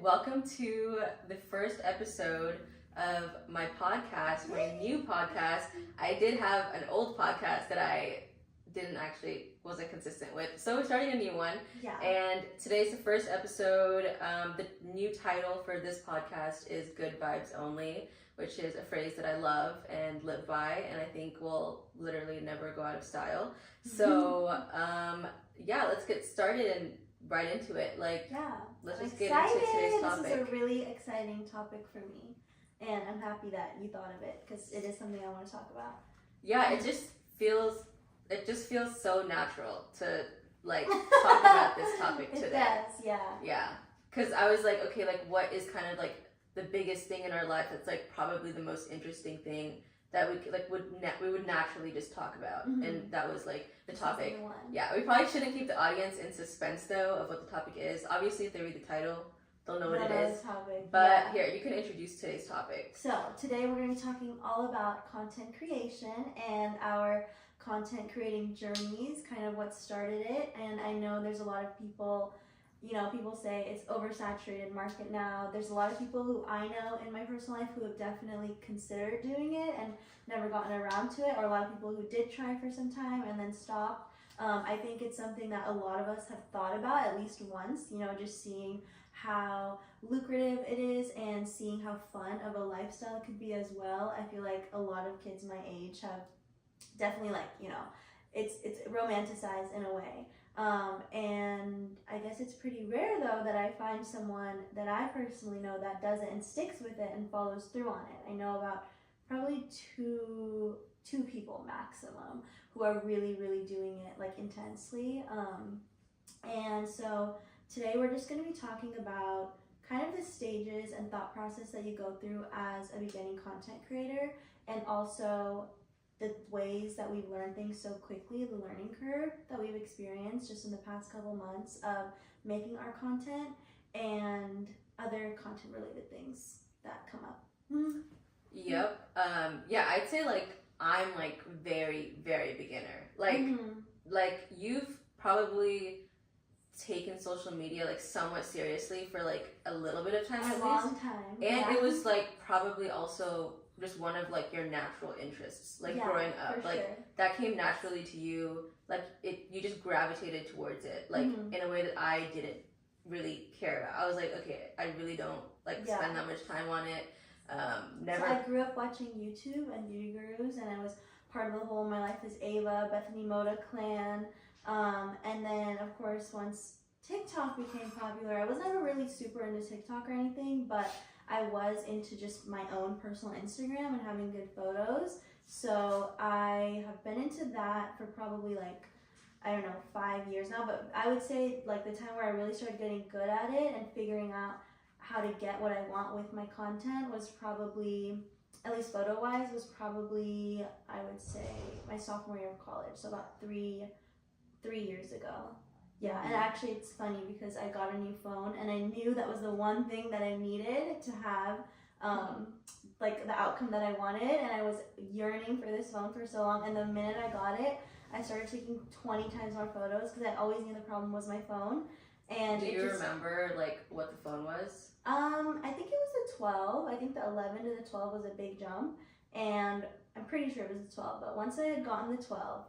Welcome to the first episode of my podcast, my new podcast. I did have an old podcast that I wasn't consistent with. So we're starting a new one. Yeah. And today's the first episode. The new title for this podcast is Good Vibes Only, which is a phrase that I love and live by, and I think will literally never go out of style. So, let's get started and right into it. Let's just get into today's topic. This is a really exciting topic for me, and I'm happy that you thought of it because it is something I want to talk about. Yeah, it just feels so natural to talk about this topic today. It does, yeah. Yeah, because I was like, okay, what is kind of the biggest thing in our life that's probably the most interesting thing that we would naturally just talk about, and that was the topic. Yeah, we probably shouldn't keep the audience in suspense though of what the topic is. Obviously, if they read the title, they'll know what it is. But here, you can introduce today's topic. So today we're going to be talking all about content creation and our content creating journeys, kind of what started it. And I know there's a lot of people. People say it's oversaturated market now. There's a lot of people who I know in my personal life who have definitely considered doing it and never gotten around to it, or a lot of people who did try for some time and then stopped. I think it's something that a lot of us have thought about at least once, just seeing how lucrative it is and seeing how fun of a lifestyle it could be as well. I feel like a lot of kids my age have definitely it's romanticized in a way. And I guess it's pretty rare though that I find someone that I personally know that does it and sticks with it and follows through on it. I know about probably two people maximum who are really, really doing it intensely. And so today we're just going to be talking about kind of the stages and thought process that you go through as a beginning content creator, and also the ways that we've learned things so quickly, the learning curve that we've experienced just in the past couple months of making our content, and other content related things that come up. Yep. I'd say I'm very, very beginner. You've probably taken social media somewhat seriously for a little bit of time at least. A long time. And it was probably also just one of your natural interests growing up, sure. That came naturally to you, you just gravitated towards it in a way that I didn't really care about. I was okay, I really don't spend that much time on it. Never. So I grew up watching YouTube and beauty gurus, and I was part of the whole My Life is Ava, Bethany Moda clan, and then of course once TikTok became popular, I was never really super into TikTok or anything, but I was into just my own personal Instagram and having good photos. So I have been into that for probably 5 years now. But I would say the time where I really started getting good at it and figuring out how to get what I want with my content was probably, at least photo wise, was probably, I would say, my sophomore year of college. So about three years ago. Yeah, and actually it's funny because I got a new phone and I knew that was the one thing that I needed to have the outcome that I wanted, and I was yearning for this phone for so long, and the minute I got it, I started taking 20 times more photos because I always knew the problem was my phone. And do you remember what the phone was? I think it was the 12. I think the 11 to the 12 was a big jump, and I'm pretty sure it was the 12, but once I had gotten the 12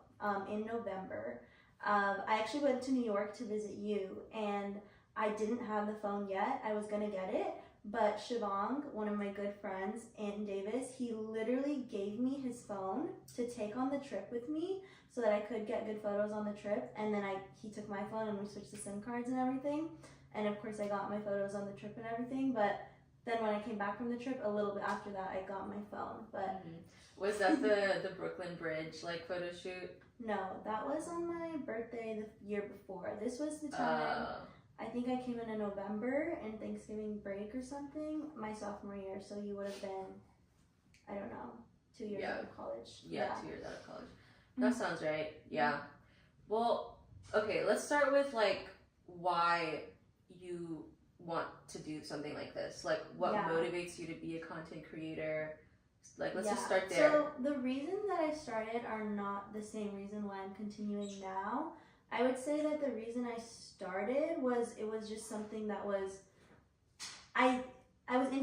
in November, I actually went to New York to visit you, and I didn't have the phone yet. I was going to get it, but Shivani, one of my good friends, Anton Davis, he literally gave me his phone to take on the trip with me so that I could get good photos on the trip, and then he took my phone and we switched the SIM cards and everything, and of course I got my photos on the trip and everything, but then when I came back from the trip, a little bit after that, I got my phone. But was that the Brooklyn Bridge photo shoot? No, that was on my birthday the year before. This was the time, I think I came in November and Thanksgiving break or something, my sophomore year. So you would have been, I don't know, 2 years out of college. Yeah, 2 years out of college. That sounds right. Yeah. Well, okay, let's start with why you want to do something like this. What motivates you to be a content creator? Let's just start there. So the reasons that I started are not the same reason why I'm continuing now. I would say that the reason I started was, it was just something that was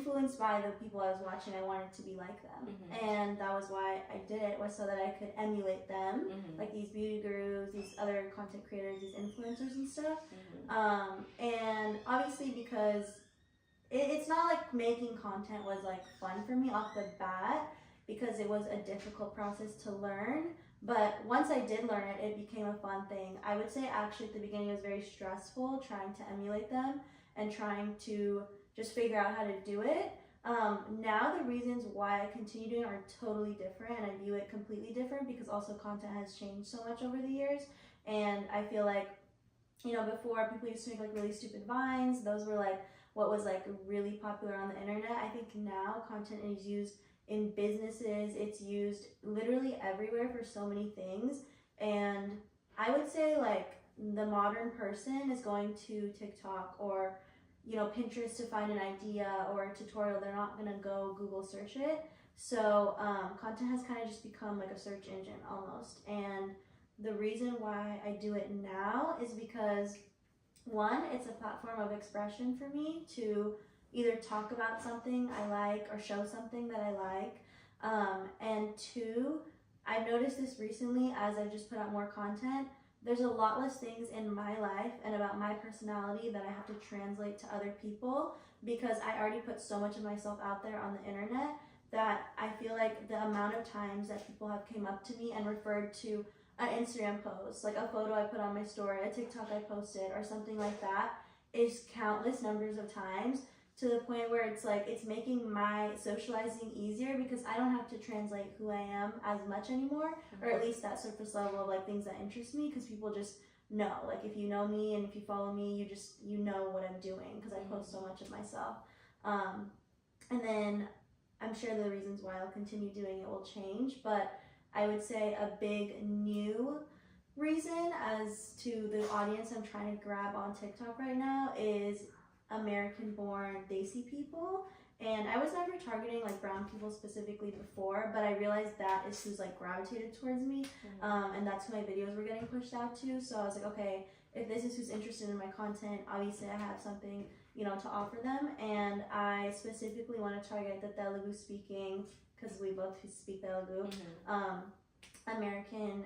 influenced by the people I was watching. I wanted to be like them, and that was why I did it, was so that I could emulate them, like these beauty gurus, these other content creators, these influencers and stuff. And obviously because it's not like making content was like fun for me off the bat, because it was a difficult process to learn. But once I did learn it, it became a fun thing. I would say actually at the beginning it was very stressful trying to emulate them and trying to just figure out how to do it. Now the reasons why I continue doing it are totally different, and I view it completely different because also content has changed so much over the years. And I feel like, you know, before people used to make like really stupid vines, those were like what was like really popular on the internet. I think now content is used in businesses, it's used literally everywhere for so many things. And I would say like the modern person is going to TikTok or, you know, Pinterest to find an idea or a tutorial. They're not gonna go Google search it. So content has kind of just become like a search engine almost. And the reason why I do it now is because, one, it's a platform of expression for me to either talk about something I like or show something that I like. And two, I've noticed this recently as I've just put out more content. There's a lot less things in my life and about my personality that I have to translate to other people, because I already put so much of myself out there on the internet that I feel like the amount of times that people have came up to me and referred to an Instagram post, like a photo I put on my story, a TikTok I posted, or something like that, is countless numbers of times, to the point where it's like it's making my socializing easier because I don't have to translate who I am as much anymore, or at least that surface level of like things that interest me, because people just know, like if you know me and if you follow me, you know what I'm doing because I post so much of myself. And then I'm sure the reasons why I'll continue doing it will change, but I would say a big new reason as to the audience I'm trying to grab on TikTok right now is American-born Desi people. And I was never targeting like brown people specifically before, but I realized that is who's like gravitated towards me, and that's who my videos were getting pushed out to. So I was like, okay, if this is who's interested in my content, obviously I have something, you know, to offer them. And I specifically want to target the Telugu speaking, because we both speak Telugu, American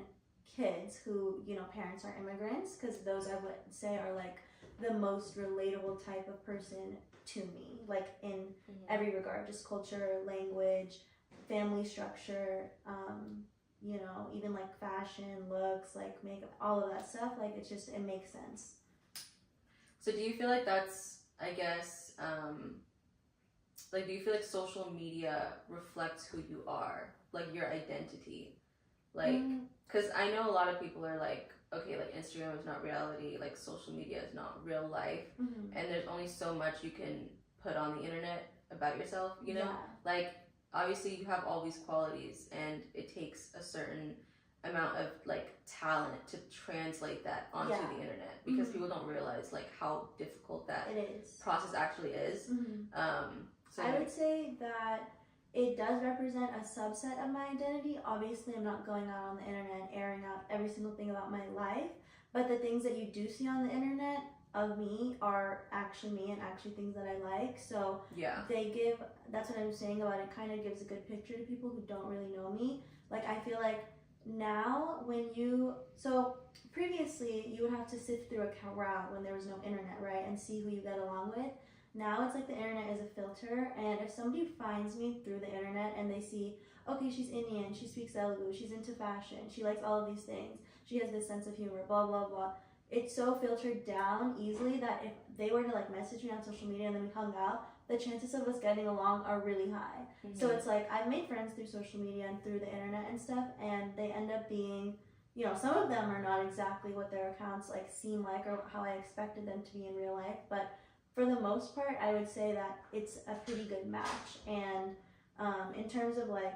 kids who, you know, parents are immigrants, because those I would say are like the most relatable type of person to me, like in every regard, just culture, language, family structure, you know, even like fashion, looks, like makeup, all of that stuff. Like it's just, it makes sense. So do you feel like that's, I guess, like do you feel like social media reflects who you are, like your identity? Like, because I know a lot of people are like, okay, like Instagram is not reality, like social media is not real life, and there's only so much you can put on the internet about yourself, you know? Like, obviously you have all these qualities, and it takes a certain amount of like talent to translate that onto the internet, because people don't realize like how difficult that process actually is. So I would say that it does represent a subset of my identity. Obviously, I'm not going out on the internet and airing out every single thing about my life, but the things that you do see on the internet of me are actually me and actually things that I like. So they give, that's what I'm saying about it, kind of gives a good picture to people who don't really know me. Like I feel like now so previously you would have to sift through a crowd when there was no internet, right, and see who you get along with. Now it's like the internet is a filter, and if somebody finds me through the internet and they see, okay, she's Indian, she speaks Telugu, she's into fashion, she likes all of these things, she has this sense of humor, blah, blah, blah. It's so filtered down easily that if they were to like message me on social media and then we hung out, the chances of us getting along are really high. So it's like I've made friends through social media and through the internet and stuff, and they end up being, you know, some of them are not exactly what their accounts like seem like or how I expected them to be in real life, but for the most part, I would say that it's a pretty good match. And in terms of like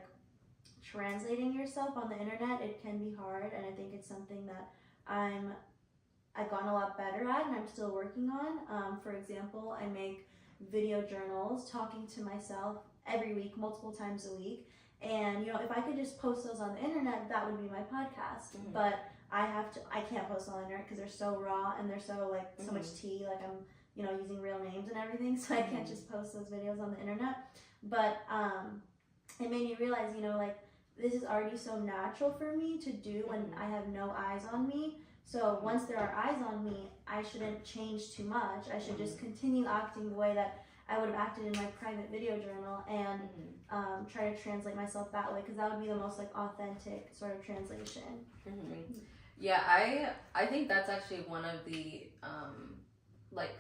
translating yourself on the internet, it can be hard, and I think it's something that I've gotten a lot better at, and I'm still working on. For example, I make video journals talking to myself every week, multiple times a week. And you know, if I could just post those on the internet, that would be my podcast. But I can't post on the internet because they're so raw and they're so like so much tea. Like I'm you know, using real names and everything, so I can't just post those videos on the internet. But it made me realize, you know, like, this is already so natural for me to do when I have no eyes on me. So once there are eyes on me, I shouldn't change too much. I should just continue acting the way that I would have acted in my private video journal, and try to translate myself that way, because that would be the most like authentic sort of translation. Yeah, I think that's actually one of the like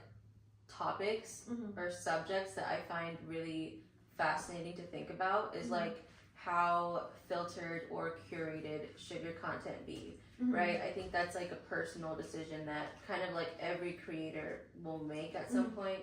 topics or subjects that I find really fascinating to think about is like how filtered or curated should your content be, right? I think that's like a personal decision that kind of like every creator will make at some point,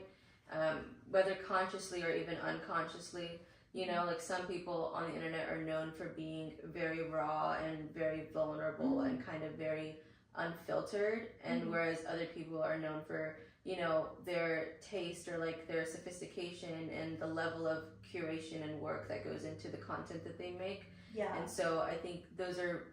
whether consciously or even unconsciously. You know, like some people on the internet are known for being very raw and very vulnerable and kind of very unfiltered, and whereas other people are known for, you know, their taste or like their sophistication and the level of curation and work that goes into the content that they make. Yeah. And so I think those are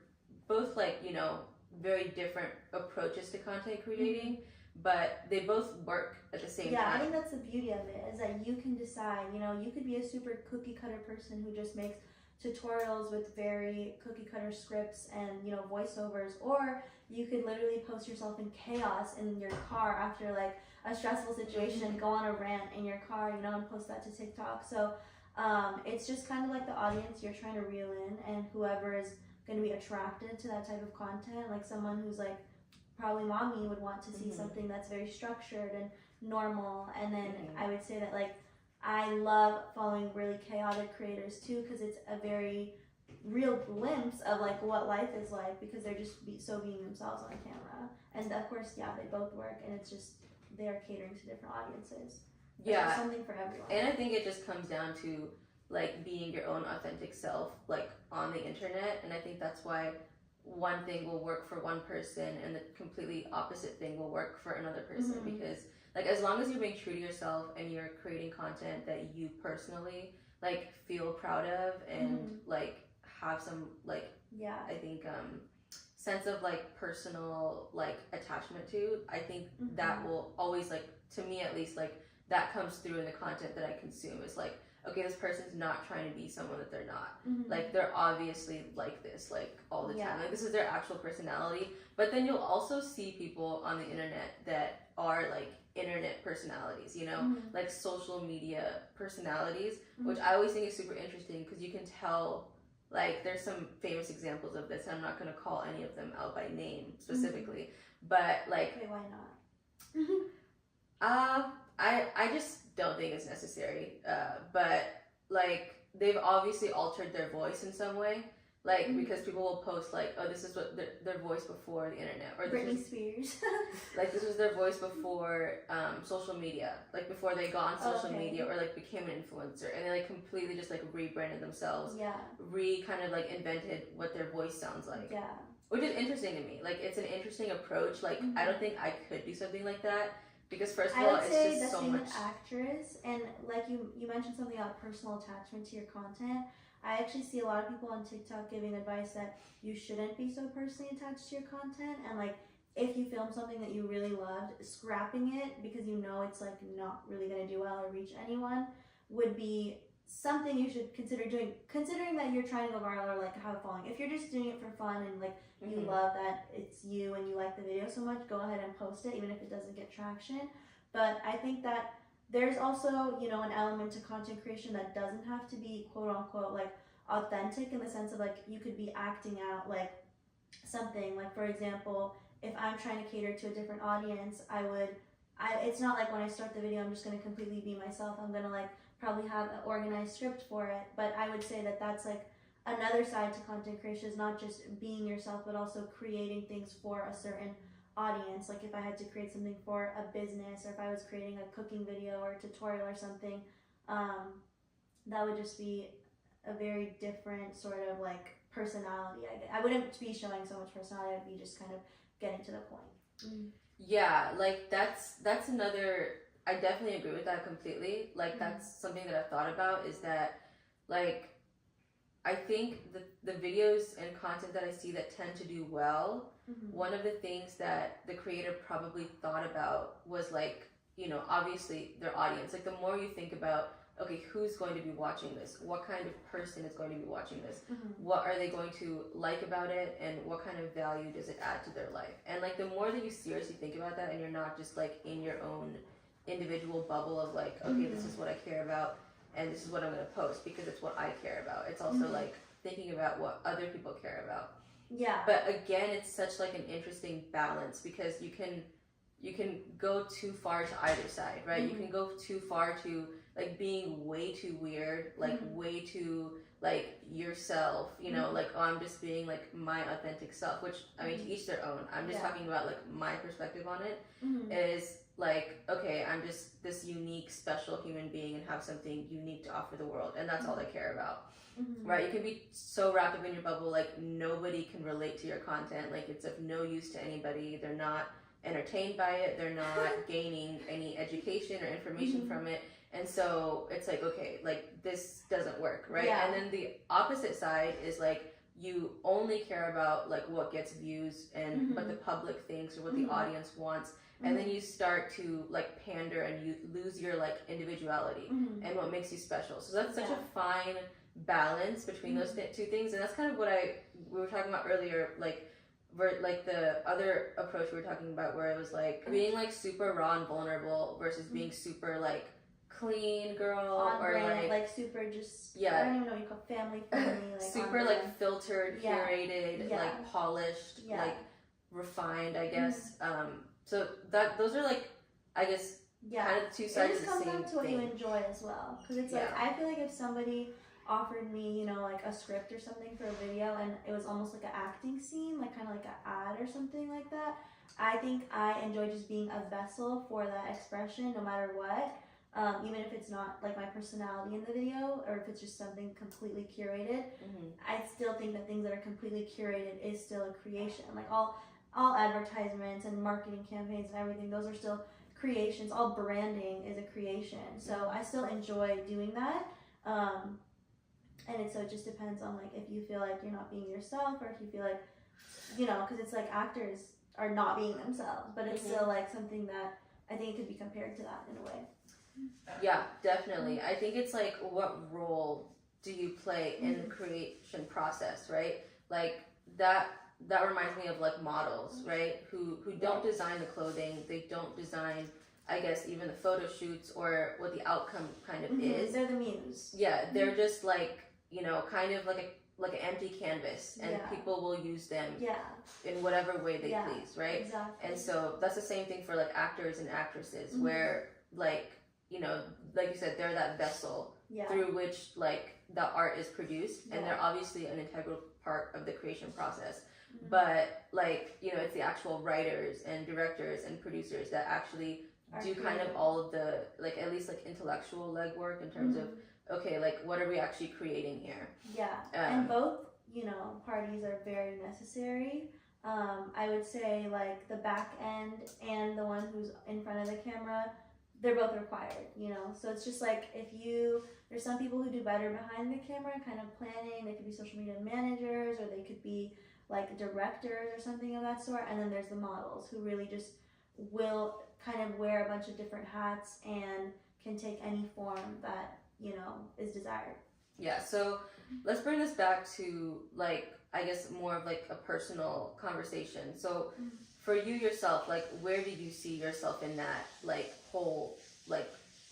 both like, you know, very different approaches to content creating, but they both work at the same time. Yeah, I think that's the beauty of it, is that you can decide, you know, you could be a super cookie cutter person who just makes tutorials with very cookie cutter scripts and, you know, voiceovers, or you could literally post yourself in chaos in your car after like a stressful situation and go on a rant in your car, you know, and post that to TikTok. So it's just kind of like the audience you're trying to reel in, and whoever is going to be attracted to that type of content, like someone who's like, probably mommy would want to see something that's very structured and normal. And then I would say that like I love following really chaotic creators too, because it's a very real glimpse of like what life is like, because they're just so being themselves on camera. And of course, yeah, they both work, and it's just they're catering to different audiences. Yeah, there's something for everyone. And I think it just comes down to like being your own authentic self, like on the internet. And I think that's why one thing will work for one person and the completely opposite thing will work for another person, because like as long as you're being true to yourself and you're creating content that you personally like feel proud of and like have some like I think sense of like personal like attachment to, I think that will always, like, to me at least, like that comes through in the content that I consume. Is like, okay, this person's not trying to be someone that they're not. Like, they're obviously like this, like, all the time. Like, this is their actual personality. But then you'll also see people on the internet that are, like, internet personalities, you know? Like, social media personalities, which I always think is super interesting, because you can tell, like, there's some famous examples of this, and I'm not going to call any of them out by name specifically. But, like... Okay, why not? I just don't think it's necessary, but like they've obviously altered their voice in some way, like because people will post like, oh, this is what their voice before the internet, or Britney Spears. Like this was their voice before social media, like before they got on social media or like became an influencer, and they like completely just like rebranded themselves, kind of like invented what their voice sounds like, which is interesting to me. Like, it's an interesting approach. Like I don't think I could do something like that. Because first of all, it's just so much. Actress, and like you mentioned something about personal attachment to your content. I actually see a lot of people on TikTok giving advice that you shouldn't be so personally attached to your content, and like if you film something that you really loved, scrapping it because you know it's like not really gonna do well or reach anyone would be something you should consider doing, considering that you're trying to go viral or like have a following. If you're just doing it for fun and like you love that it's you and you like the video so much, go ahead and post it even if it doesn't get traction. But I think that there's also, you know, an element to content creation that doesn't have to be quote unquote like authentic, in the sense of like you could be acting out like something. Like, for example, if I'm trying to cater to a different audience, it's not like when I start the video I'm just going to completely be myself. I'm going to like probably have an organized script for it. But I would say that that's like another side to content creation, is not just being yourself but also creating things for a certain audience. Like if I had to create something for a business, or if I was creating a cooking video or a tutorial or something, that would just be a very different sort of like personality. I wouldn't be showing so much personality. I'd be just kind of getting to the point. Yeah, like that's another, I definitely agree with that completely. Like that's something that I've thought about, is that like I think the videos and content that I see that tend to do well, one of the things that the creator probably thought about was like, obviously their audience. Like the more you think about, okay, who's going to be watching this? What kind of person is going to be watching this? What are they going to like about it? And what kind of value does it add to their life? And like the more that you seriously think about that, and you're not just like in your own individual bubble of like, okay, this is what I care about, and this is what I'm going to post because it's what I care about. It's also like thinking about what other people care about. Yeah. But again, it's such like an interesting balance because you can go too far to either side, right? You can go too far to like being way too weird, like way too like yourself, like, oh, I'm just being like my authentic self, which I mean, to each their own. I'm just talking about like my perspective on it is like, okay, I'm just this unique, special human being and have something unique to offer the world, and that's all I care about. Right? You can be so wrapped up in your bubble, like nobody can relate to your content, like it's of no use to anybody. They're not entertained by it, they're not gaining any education or information from it, and so it's like, okay, like this doesn't work, right? And then the opposite side is like you only care about like what gets views and what the public thinks or what the audience wants, and then you start to like pander and you lose your like individuality and what makes you special. So that's such a fine balance between those two things, and that's kind of what we were talking about earlier, like where like the other approach we were talking about where it was like being like super raw and vulnerable versus being super like clean girl on or brand, like super just I don't even know what you call family friendly, like super like filtered, curated, like polished, like refined, I guess. So that those are like, I guess, kind of the two sides of the same thing. It just comes down to what you enjoy as well, because it's like I feel like if somebody offered me, like a script or something for a video and it was almost like an acting scene, like kind of like an ad or something like that, I think I enjoy just being a vessel for that expression no matter what, even if it's not like my personality in the video or if it's just something completely curated. I still think that things that are completely curated is still a creation. Like all advertisements and marketing campaigns and everything, those are still creations. All branding is a creation, so I still enjoy doing that. And so it just depends on like if you feel like you're not being yourself, or if you feel like, because it's like actors are not being themselves, but it's still like something that I think it could be compared to that in a way. Yeah, definitely. I think it's like, what role do you play in the creation process, right? Like that reminds me of like models, right? Who don't design the clothing, they don't design, I guess, even the photo shoots or what the outcome kind of is. They're the muse. Yeah, they're just like, kind of like an empty canvas, and people will use them in whatever way they please, right? Exactly. And so that's the same thing for like actors and actresses, where like, like you said, they're that vessel through which like the art is produced, and they're obviously an integral part of the creation process. But like, it's the actual writers and directors and producers that actually do kind of all of the like at least like intellectual legwork in terms of, okay, like what are we actually creating here? And both parties are very necessary. I would say like the back end and the one who's in front of the camera, they're both required, so it's just like there's some people who do better behind the camera kind of planning. They could be social media managers, or they could be like directors or something of that sort, and then there's the models who really just will kind of wear a bunch of different hats and can take any form that is desired. Yeah, so let's bring this back to like, I guess, more of like a personal conversation. So for you yourself, like where did you see yourself in that like whole like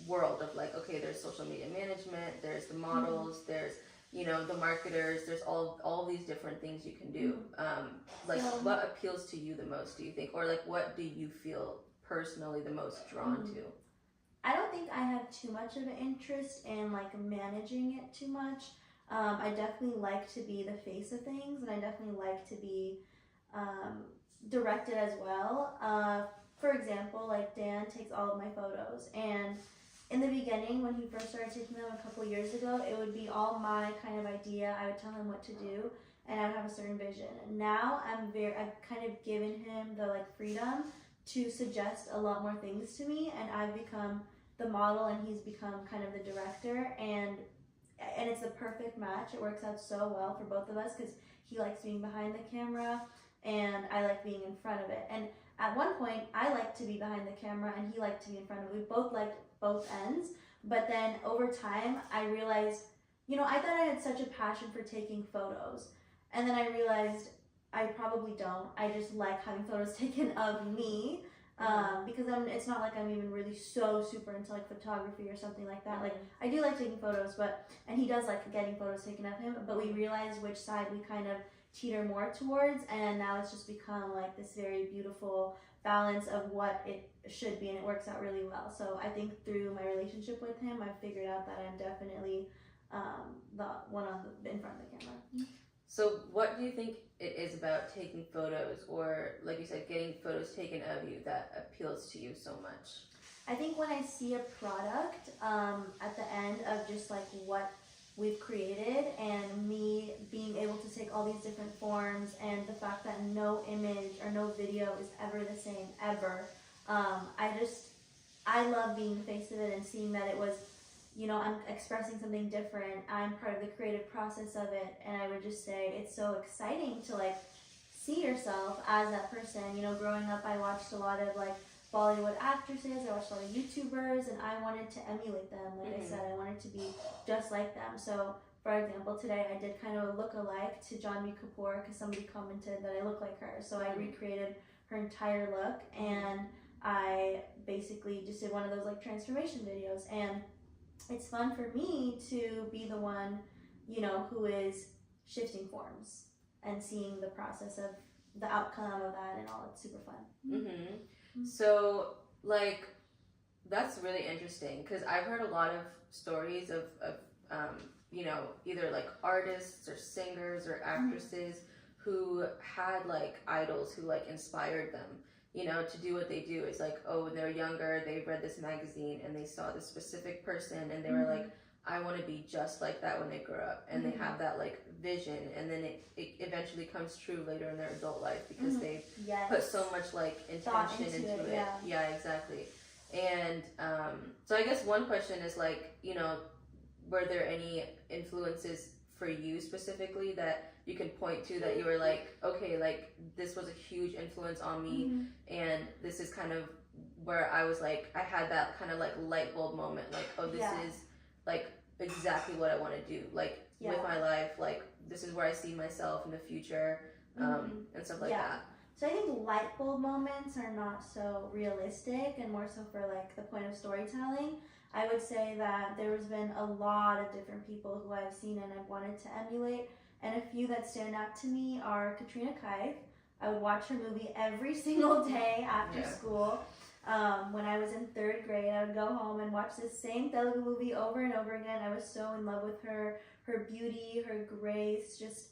world of like, okay, there's social media management, there's the models, there's the marketers, there's all these different things you can do. What appeals to you the most, do you think, or like what do you feel personally the most drawn to? I don't think I have too much of an interest in like managing it too much. I definitely like to be the face of things, and I definitely like to be directed as well. For example, like Dan takes all of my photos, and in the beginning when he first started taking them a couple years ago, it would be all my kind of idea. I would tell him what to do, and I would have a certain vision. And now I've kind of given him the like freedom to suggest a lot more things to me, and I've become the model and he's become kind of the director, and it's the perfect match. It works out so well for both of us because he likes being behind the camera and I like being in front of it. And at one point I liked to be behind the camera and he liked to be in front of it. We both liked both ends, but then over time I realized, I thought I had such a passion for taking photos, and then I realized I probably don't. I just like having photos taken of me, because it's not like I'm even really so super into like photography or something like that. Like I do like taking photos, and he does like getting photos taken of him, but we realized which side we kind of teeter more towards, and now it's just become like this very beautiful balance of what it should be, and it works out really well. So I think through my relationship with him, I've figured out that I'm definitely the one in front of the camera. So what do you think it is about taking photos, or like you said, getting photos taken of you, that appeals to you so much? I think when I see a product at the end of just like what we've created, and me being able to take all these different forms, and the fact that no image or no video is ever the same ever, I love being the face of it and seeing that it was, I'm expressing something different. I'm part of the creative process of it, and I would just say it's so exciting to like see yourself as that person. Growing up, I watched a lot of like Bollywood actresses, I watched a lot of YouTubers, and I wanted to emulate them. Like I said, I wanted to be just like them. So, for example, today I did kind of a look-alike to Janvi Kapoor because somebody commented that I look like her. So I recreated her entire look, and I basically just did one of those like transformation videos. And it's fun for me to be the one, who is shifting forms and seeing the process of the outcome of that and all. It's super fun. So, like, that's really interesting, because I've heard a lot of stories of either like artists or singers or actresses who had like idols who like inspired them, to do what they do. It's like, oh, when they're younger, they read this magazine and they saw this specific person and they were like, I want to be just like that when they grow up. And they have that like vision, and then it eventually comes true later in their adult life because they put so much like intention into it. Yeah, exactly. And so I guess one question is like, were there any influences for you specifically that you can point to that you were like, okay, like this was a huge influence on me, and this is kind of where I was like, I had that kind of like light bulb moment, like, oh, this is like exactly what I want to do, like with my life, like this is where I see myself in the future, and stuff like that. So I think light bulb moments are not so realistic, and more so for like the point of storytelling. I would say that there's been a lot of different people who I've seen and I've wanted to emulate, and a few that stand out to me are Katrina Kaif. I would watch her movie every single day after school. When I was in 3rd grade, I would go home and watch the same Telugu movie over and over again. I was so in love with her beauty, her grace, just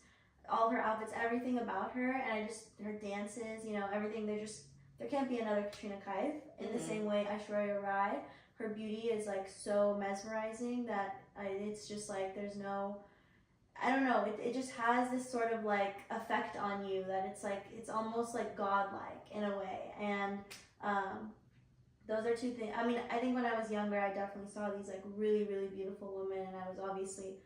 all her outfits, everything about her, and her dances, everything. There can't be another Katrina Kaif. In the same way, Aishwarya Rai, her beauty is like so mesmerizing that it's just like there's no, I don't know, it just has this sort of like effect on you that it's like, it's almost like godlike in a way. And those are two things. I mean, I think when I was younger, I definitely saw these like really, really beautiful women, and I was obviously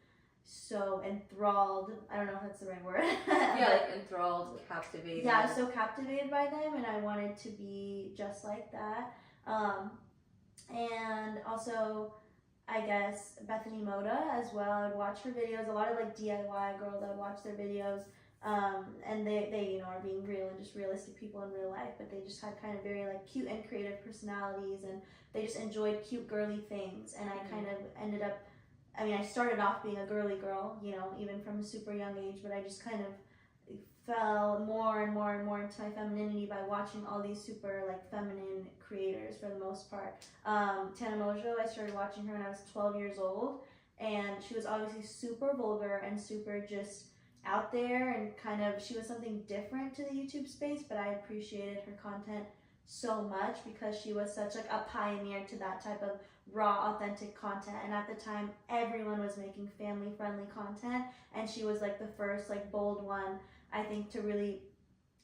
so enthralled. I don't know if that's the right word. Like enthralled, captivated. Yeah, I was so captivated by them, and I wanted to be just like that. And also, I guess Bethany Moda as well. I'd watch her videos. A lot of like DIY girls, I'd watch their videos. And they are being real and just realistic people in real life, but they just had kind of very like cute and creative personalities, and they just enjoyed cute girly things. And I kind of ended up, I started off being a girly girl, even from a super young age, but I just kind of fell more and more and more into my femininity by watching all these super like feminine creators for the most part. Tana Mojo, I started watching her when I was 12 years old, and she was obviously super vulgar and super just out there, and kind of, she was something different to the YouTube space, but I appreciated her content so much because she was such like a pioneer to that type of raw, authentic content. And at the time, everyone was making family friendly content, and she was like the first like bold one, I think, to really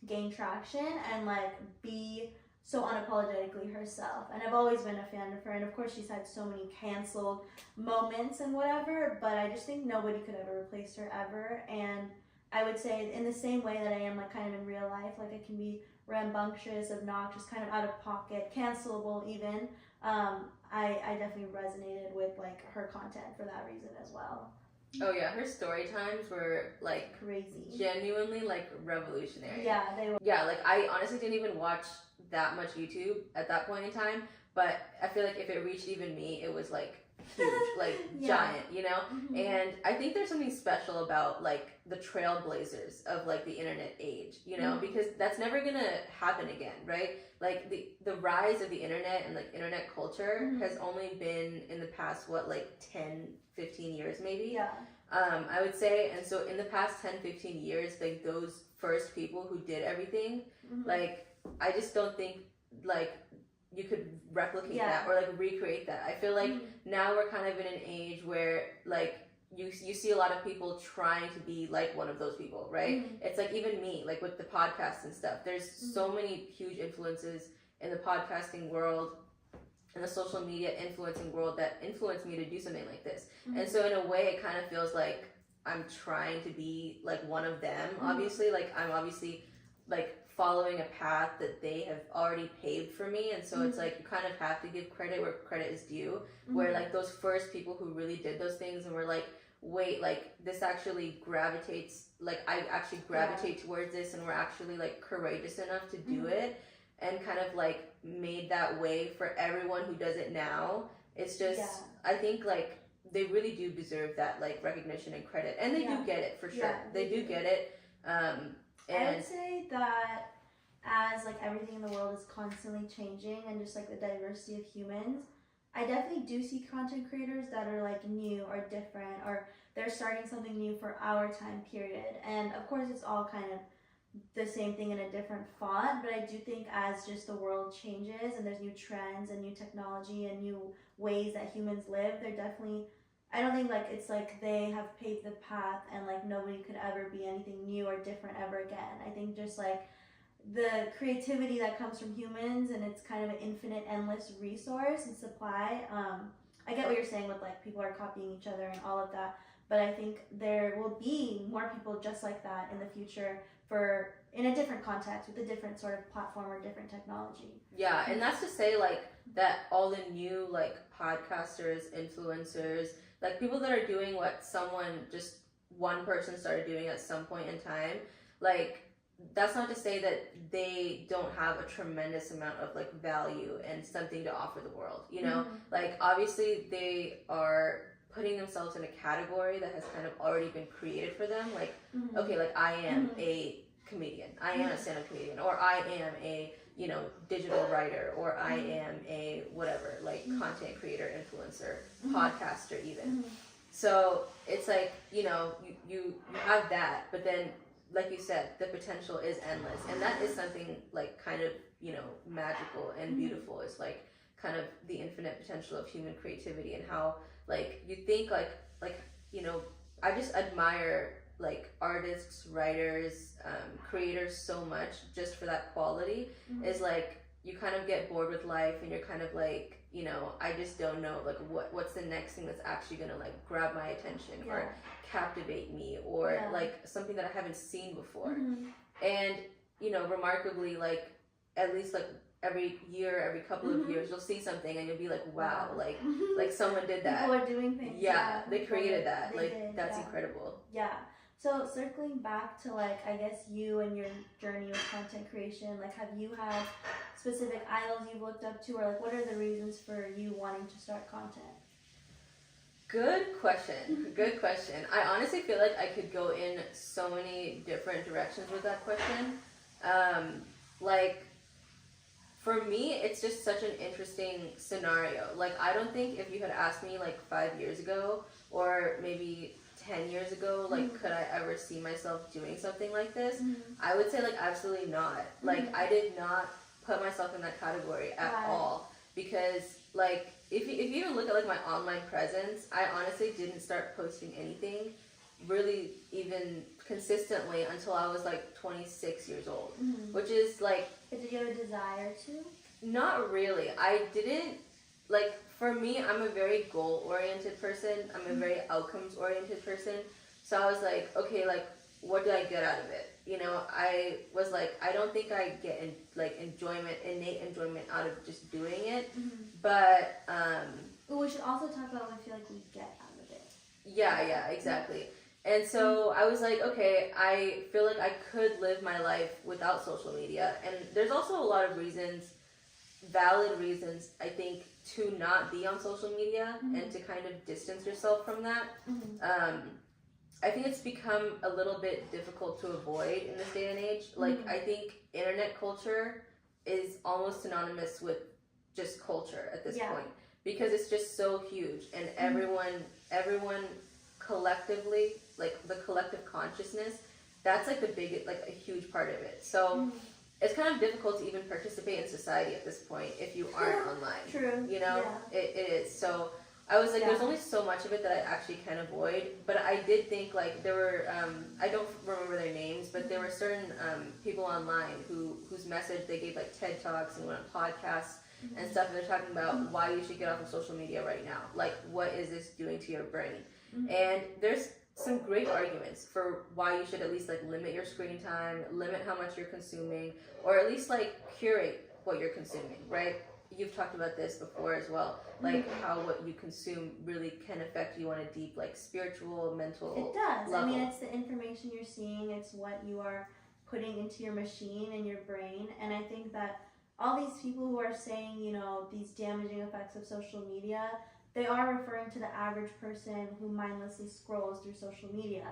gain traction and like be so unapologetically herself. And I've always been a fan of her, and of course she's had so many canceled moments and whatever, but I just think nobody could ever replace her ever. And I would say in the same way that I am like kind of in real life, like I can be rambunctious, obnoxious, kind of out of pocket, cancelable even. I definitely resonated with like her content for that reason as well. Oh yeah, her story times were like crazy, genuinely like revolutionary. Yeah, they were. Yeah, like I honestly didn't even watch that much YouTube at that point in time, but I feel like if it reached even me, it was like huge, like giant, you know? Mm-hmm. And I think there's something special about like the trailblazers of like the internet age, you know, because that's never gonna happen again, right? Like the rise of the internet and like internet culture has only been in the past, what, like 10, 15 years maybe? Yeah. I would say, and so in the past 10, 15 years, like those first people who did everything, like I just don't think like you could replicate that or like recreate that. I feel like now we're kind of in an age where like you see a lot of people trying to be like one of those people, right? It's like even me, like with the podcasts and stuff, there's so many huge influences in the podcasting world and the social media influencing world that influenced me to do something like this. And so in a way it kind of feels like I'm trying to be like one of them, obviously. Like I'm obviously like following a path that they have already paved for me, and so it's like you kind of have to give credit where credit is due, where like those first people who really did those things and were like, wait, like this actually gravitates, like I actually gravitate towards this, and we're actually like courageous enough to do it, and kind of like made that way for everyone who does it now. It's just I think like they really do deserve that like recognition and credit, and they do get it for sure. They do get it. And I would say that as like everything in the world is constantly changing and just like the diversity of humans, I definitely do see content creators that are like new or different, or they're starting something new for our time period. And of course it's all kind of the same thing in a different font, but I do think as just the world changes and there's new trends and new technology and new ways that humans live, they're definitely, I don't think like it's like they have paved the path and like nobody could ever be anything new or different ever again. I think just like the creativity that comes from humans, and it's kind of an infinite, endless resource and supply. I get what you're saying with like people are copying each other and all of that, but I think there will be more people just like that in the future for in a different context with a different sort of platform or different technology. Yeah, and that's to say like that all the new like podcasters, influencers, like people that are doing what just one person started doing at some point in time, like that's not to say that they don't have a tremendous amount of like value and something to offer the world, you know? Like obviously they are putting themselves in a category that has kind of already been created for them, like okay, like I am a comedian, I am a stand-up comedian, or I am a, you know, digital writer, or I am a whatever, like content creator, influencer, podcaster even. So it's like, you know, you have that, but then like you said, the potential is endless, and that is something like kind of, you know, magical and beautiful. It's like kind of the infinite potential of human creativity, and how like you think like you know, I just admire like artists, writers, creators so much just for that quality. Is like you kind of get bored with life and you're kind of like, you know, I just don't know like what's the next thing that's actually gonna like grab my attention or captivate me, or like something that I haven't seen before. And you know, remarkably, like at least like every year, every couple of years, you'll see something and you'll be like, wow, like someone did that. People are doing things. Yeah, they created that. Like that's incredible. Yeah. So circling back to like, I guess you and your journey with content creation, like have you had specific idols you've looked up to, or like what are the reasons for you wanting to start content? Good question. Good question. I honestly feel like I could go in so many different directions with that question. Like for me, it's just such an interesting scenario. Like I don't think if you had asked me like 5 years ago, or maybe 10 years ago, like could I ever see myself doing something like this? I would say like absolutely not. Like I did not put myself in that category at all, because like if you even look at like my online presence, I honestly didn't start posting anything really even consistently until I was like 26 years old, which is like... But did you have a desire to? Not really. I didn't, like, for me, I'm a very goal-oriented person. I'm a very outcomes-oriented person. So I was like, okay, like, what did I get out of it? You know, I was like, I don't think I get innate enjoyment out of just doing it. But we should also talk about what I feel like we get out of it. Yeah, exactly. And so I was like, okay, I feel like I could live my life without social media. And there's also a lot of reasons, valid reasons, I think, to not be on social media and to kind of distance yourself from that. I think it's become a little bit difficult to avoid in this day and age. Like, I think internet culture is almost synonymous with just culture at this point, because it's just so huge, and everyone collectively, like the collective consciousness, that's like the biggest, like a huge part of it. So it's kind of difficult to even participate in society at this point if you aren't online. True. You know, it is. So I was like, there's only so much of it that I actually can avoid. But I did think like there were, I don't remember their names, but there were certain people online whose message, they gave like TED Talks and went on podcasts and stuff, and they're talking about why you should get off of social media right now. Like, what is this doing to your brain? And there's some great arguments for why you should at least like limit your screen time, limit how much you're consuming, or at least like curate what you're consuming, right? You've talked about this before as well, like how what you consume really can affect you on a deep, like spiritual, mental It does. level. I mean, it's the information you're seeing, it's what you are putting into your machine and your brain. And I think that all these people who are saying, you know, these damaging effects of social media, they are referring to the average person who mindlessly scrolls through social media.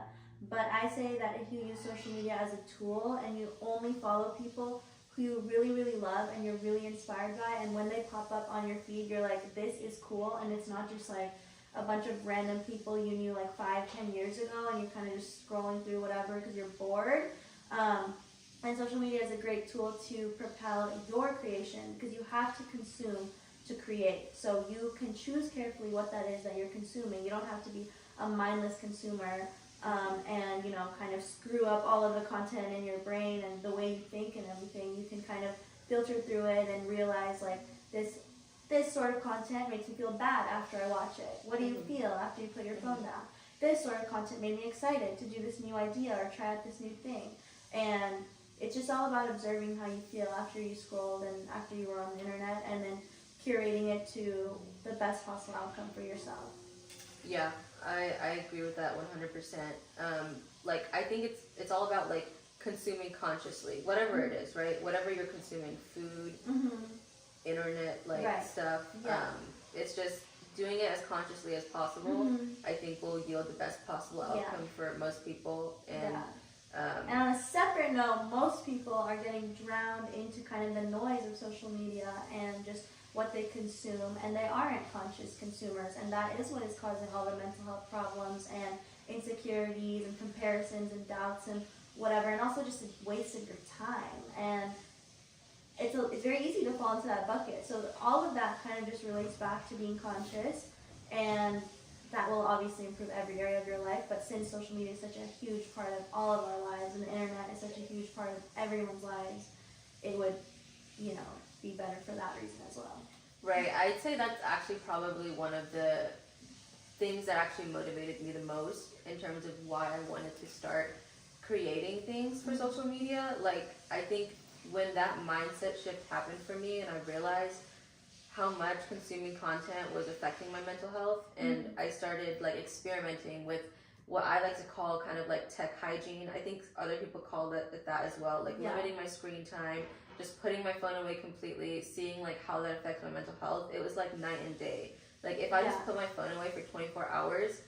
But I say that if you use social media as a tool and you only follow people who you really, really love and you're really inspired by, and when they pop up on your feed, you're like, this is cool, and it's not just like a bunch of random people you knew like 5-10 years ago and you're kind of just scrolling through whatever because you're bored. And social media is a great tool to propel your creation, because you have to consume to create. So you can choose carefully what that is that you're consuming. You don't have to be a mindless consumer and, you know, kind of screw up all of the content in your brain and the way you think and everything. You can kind of filter through it and realize, like, this sort of content makes me feel bad after I watch it. What do you feel after you put your phone down? This sort of content made me excited to do this new idea or try out this new thing. And it's just all about observing how you feel after you scrolled and after you were on the internet, and then curating it to the best possible outcome for yourself. Yeah, I agree with that 100%. Like, I think it's all about like consuming consciously, whatever it is, right? Whatever you're consuming, food, internet, like stuff. It's just doing it as consciously as possible. I think will yield the best possible outcome for most people. And and on a separate note, most people are getting drowned into kind of the noise of social media and just what they consume, and they aren't conscious consumers, and that is what is causing all the mental health problems and insecurities and comparisons and doubts and whatever, and also just a waste of your time. And it's very easy to fall into that bucket. So all of that kind of just relates back to being conscious, and that will obviously improve every area of your life. But since social media is such a huge part of all of our lives, and the internet is such a huge part of everyone's lives, it would, you know, be better for that reason as well. Right. I'd say that's actually probably one of the things that actually motivated me the most in terms of why I wanted to start creating things for social media. Like, I think when that mindset shift happened for me and I realized how much consuming content was affecting my mental health, and I started like experimenting with what I like to call kind of like tech hygiene. I think other people call it that as well, like limiting my screen time, just putting my phone away completely, seeing like how that affects my mental health. It was like night and day. Like, if I just put my phone away for 24 hours,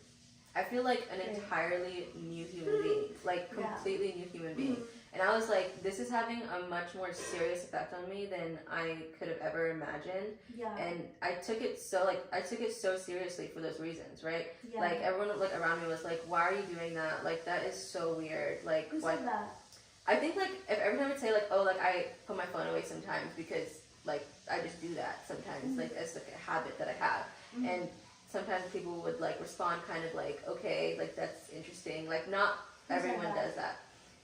I feel like an entirely new human being, like completely new human being. And I was like, this is having a much more serious effect on me than I could have ever imagined. And I took it so seriously for those reasons, right? Like, everyone like around me was like, why are you doing that? Like, that is so weird. Like, who said that? I think like if every time I'd say like, oh, like I put my phone away sometimes because like I just do that sometimes, like it's like a habit that I have. And sometimes people would like respond kind of like, okay, like that's interesting. Like, not everyone does that.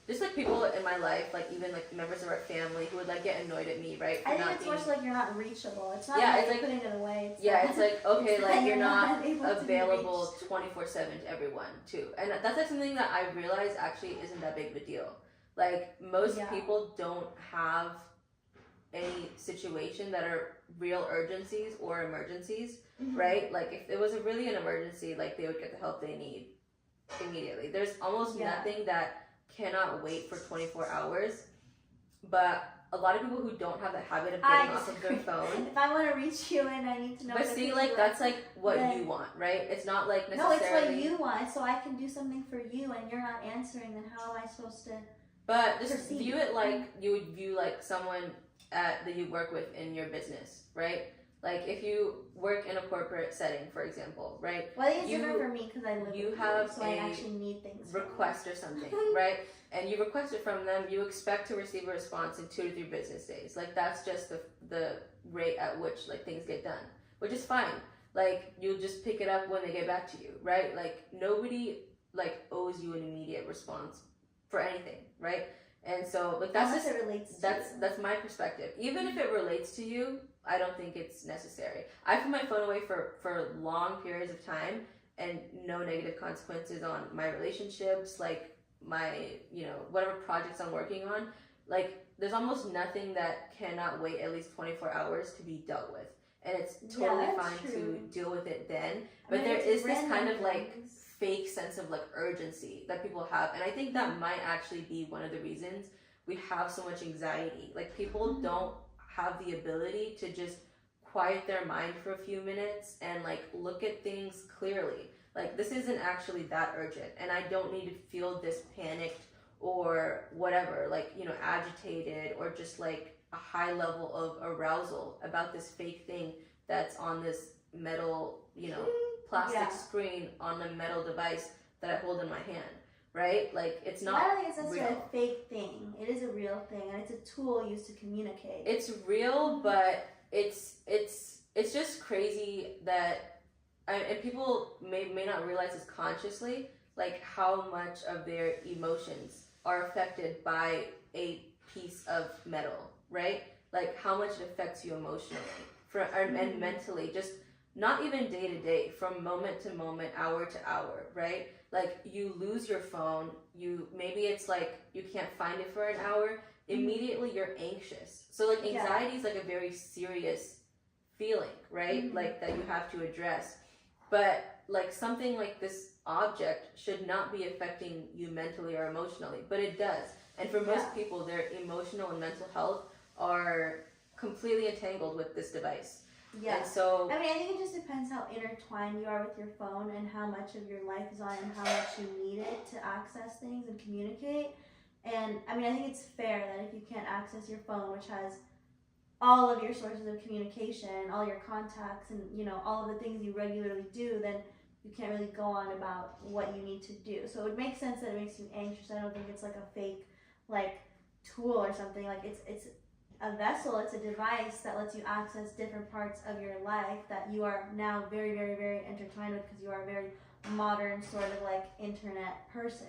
just like people in my life, like even like members of our family who would like get annoyed at me, right? I think it's much like you're not reachable. It's not Yeah, like it's you're like, putting it away. it's like, okay, it's like that you're not able to be available reached. 24/7 to everyone too. And that's like something that I realized actually isn't that big of a deal. Like most people don't have any situation that are real urgencies or emergencies, right? Like if it was really an emergency, like they would get the help they need immediately. There's almost nothing that cannot wait for 24 hours, but a lot of people who don't have the habit of getting off of their phone. If I want to reach you and I need to know. But see, like that's like what you want, right? It's not like necessarily. No, it's what you want. So I can do something for you, and you're not answering. Then how am I supposed to? But just view it like you would view like someone that you work with in your business, right? Like if you work in a corporate setting, for example, right? Well, it's different for me because I live with you, so I actually need things. Request or something, right? And you request it from them. You expect to receive a response in 2 to 3 business days. Like that's just the rate at which like things get done, which is fine. Like you'll just pick it up when they get back to you, right? Like nobody like owes you an immediate response for anything, right? And so like that's that's my perspective. Even if it relates to you, I don't think it's necessary. I put my phone away for long periods of time and no negative consequences on my relationships, like my, whatever projects I'm working on. Like there's almost nothing that cannot wait at least 24 hours to be dealt with. And it's totally fine to deal with it then. But there is this kind of like fake sense of like urgency that people have. And I think that might actually be one of the reasons we have so much anxiety. Like people don't have the ability to just quiet their mind for a few minutes and like look at things clearly. Like this isn't actually that urgent and I don't need to feel this panicked or whatever, like, agitated or just like a high level of arousal about this fake thing that's on this metal, plastic screen on a metal device that I hold in my hand, right? Like it's not. I don't think it's necessarily a fake thing. It is a real thing, and it's a tool used to communicate. It's real, but it's just crazy that, and people may not realize this consciously, like how much of their emotions are affected by a piece of metal, right? Like how much it affects you emotionally, and mentally, just. Not even day to day, from moment to moment, hour to hour, right? Like you lose your phone, maybe it's like you can't find it for an hour, immediately you're anxious. So like anxiety is like a very serious feeling, right? Like that you have to address. But like something like this object should not be affecting you mentally or emotionally, but it does. And for most people, their emotional and mental health are completely entangled with this device. Yeah. And so I think it just depends how intertwined you are with your phone and how much of your life is on it and how much you need it to access things and communicate. And I think it's fair that if you can't access your phone, which has all of your sources of communication, all your contacts, and all of the things you regularly do, then you can't really go on about what you need to do. So it would make sense that it makes you anxious. I don't think it's like a fake tool or something. Like it's a vessel, it's a device that lets you access different parts of your life that you are now very, very, very intertwined with because you are a very modern sort of internet person.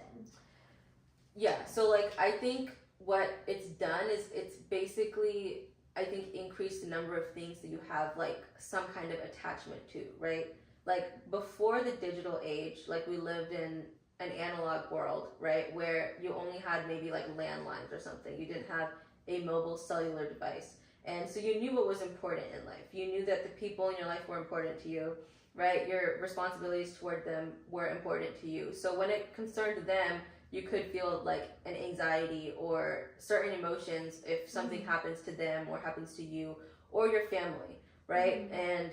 Yeah, so I think what it's done is it's basically, I think, increased the number of things that you have some kind of attachment to, right? Like before the digital age, we lived in an analog world, right? Where you only had maybe landlines or something. You didn't have a mobile cellular device. And so you knew what was important in life. You knew that the people in your life were important to you, right? Your responsibilities toward them were important to you. So when it concerned them, you could feel an anxiety or certain emotions if something happens to them or happens to you or your family, right? And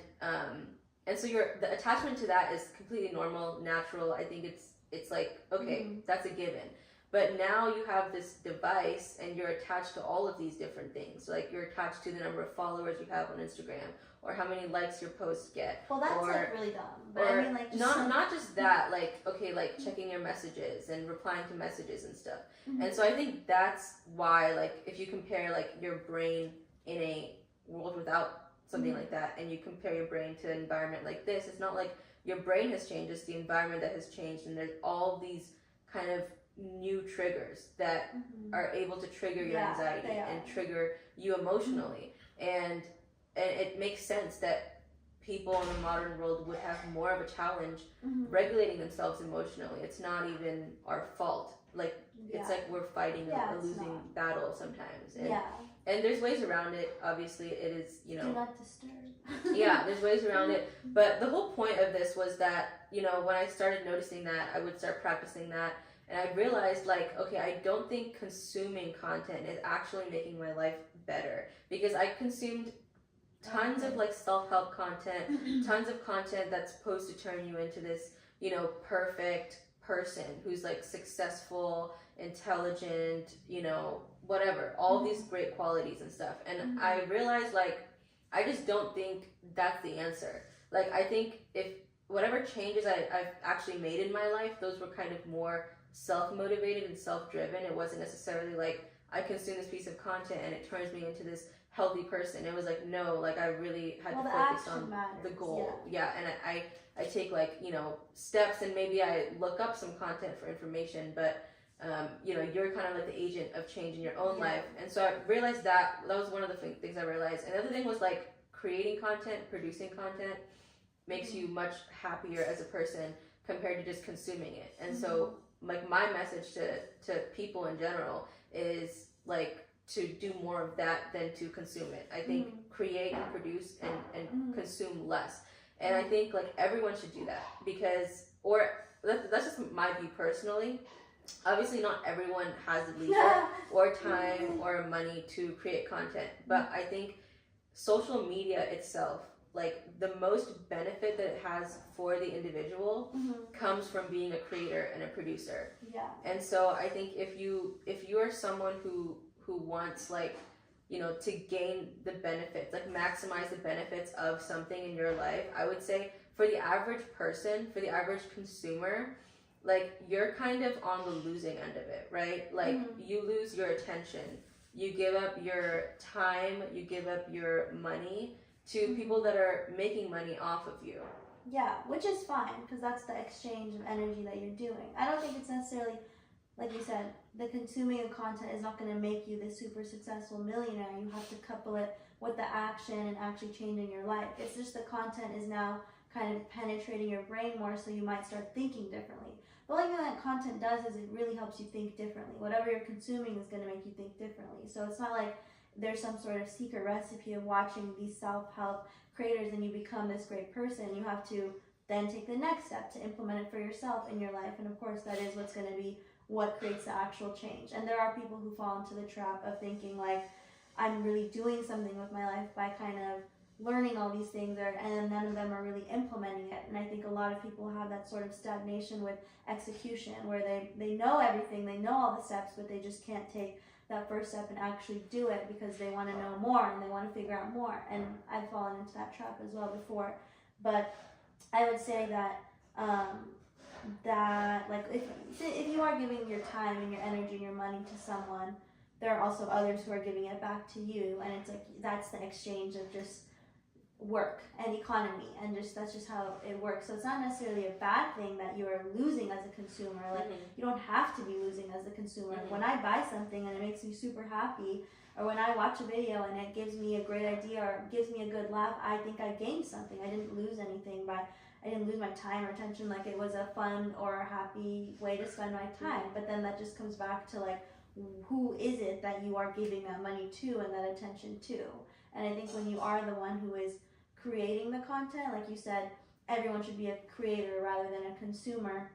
so the attachment to that is completely normal, natural. I think it's okay, that's a given. But now you have this device and you're attached to all of these different things. You're attached to the number of followers you have on Instagram or how many likes your posts get. Well, that's really dumb. But or not just that, checking your messages and replying to messages and stuff. And so I think that's why, if you compare your brain in a world without something like that and you compare your brain to an environment like this, it's not like your brain has changed, it's the environment that has changed, and there's all these kind of new triggers that are able to trigger your anxiety and trigger you emotionally. And it makes sense that people in the modern world would have more of a challenge regulating themselves emotionally. It's not even our fault. Like, it's like we're fighting a losing battle sometimes. And there's ways around it. Obviously, it is, you know. Do not disturb. There's ways around it. But the whole point of this was that, you know, when I started noticing that, I would start practicing that. And I realized, like, okay, I don't think consuming content is actually making my life better. Because I consumed tons of, like, self-help content, tons of content that's supposed to turn you into this, you know, perfect person who's, like, successful, intelligent, you know, whatever, all these great qualities and stuff. And I realized, like, I just don't think that's the answer. Like, I think if whatever changes I've actually made in my life, those were kind of more self-motivated and self-driven. It wasn't necessarily like I consume this piece of content and it turns me into this healthy person. It was like, no, like I really had to focus on the goal. And I take, like, you know, steps, and maybe I look up some content for information, but you know, you're kind of like the agent of change in your own life. And so I realized that was one of the things I realized. And the other thing was, like, creating content, producing content makes you much happier as a person compared to just consuming it. And so, like, my message to people in general is, like, to do more of that than to consume it. I think create and produce and consume less. And I think, like, everyone should do that, because, or that's just my view personally. Obviously, not everyone has the leisure or time or money to create content, but I think social media itself, like, the most benefit that it has for the individual comes from being a creator and a producer. And so I think if you are someone who wants, like, you know, to gain the benefits, like maximize the benefits of something in your life, I would say for the average person, for the average consumer, like, you're kind of on the losing end of it, right? Like, you lose your attention, you give up your time, you give up your money to people that are making money off of you. Yeah, which is fine, because that's the exchange of energy that you're doing. I don't think it's necessarily, like you said, the consuming of content is not going to make you the super successful millionaire. You have to couple it with the action and actually changing your life. It's just the content is now kind of penetrating your brain more, so you might start thinking differently. The only thing that content does is it really helps you think differently. Whatever you're consuming is going to make you think differently. So it's not like there's some sort of secret recipe of watching these self-help creators and you become this great person. You have to then take the next step to implement it for yourself in your life. And of course, that is what's going to be what creates the actual change. And there are people who fall into the trap of thinking, like, I'm really doing something with my life by kind of learning all these things, and none of them are really implementing it. And I think a lot of people have that sort of stagnation with execution, where they know everything, they know all the steps, but they just can't take that first step and actually do it because they want to know more and they want to figure out more. And I've fallen into that trap as well before. But I would say that that, like, if you are giving your time and your energy and your money to someone, there are also others who are giving it back to you, and it's like that's the exchange of just work and economy, and that's just how it works. So it's not necessarily a bad thing that you are losing as a consumer. Like, you don't have to be losing as a consumer. When I buy something and it makes me super happy, or when I watch a video and it gives me a great idea or gives me a good laugh, I think I gained something. I didn't lose anything I didn't lose my time or attention. Like, it was a fun or a happy way to spend my time. But then that just comes back to, like, who is it that you are giving that money to and that attention to? And I think when you are the one who is creating the content, like you said, everyone should be a creator rather than a consumer.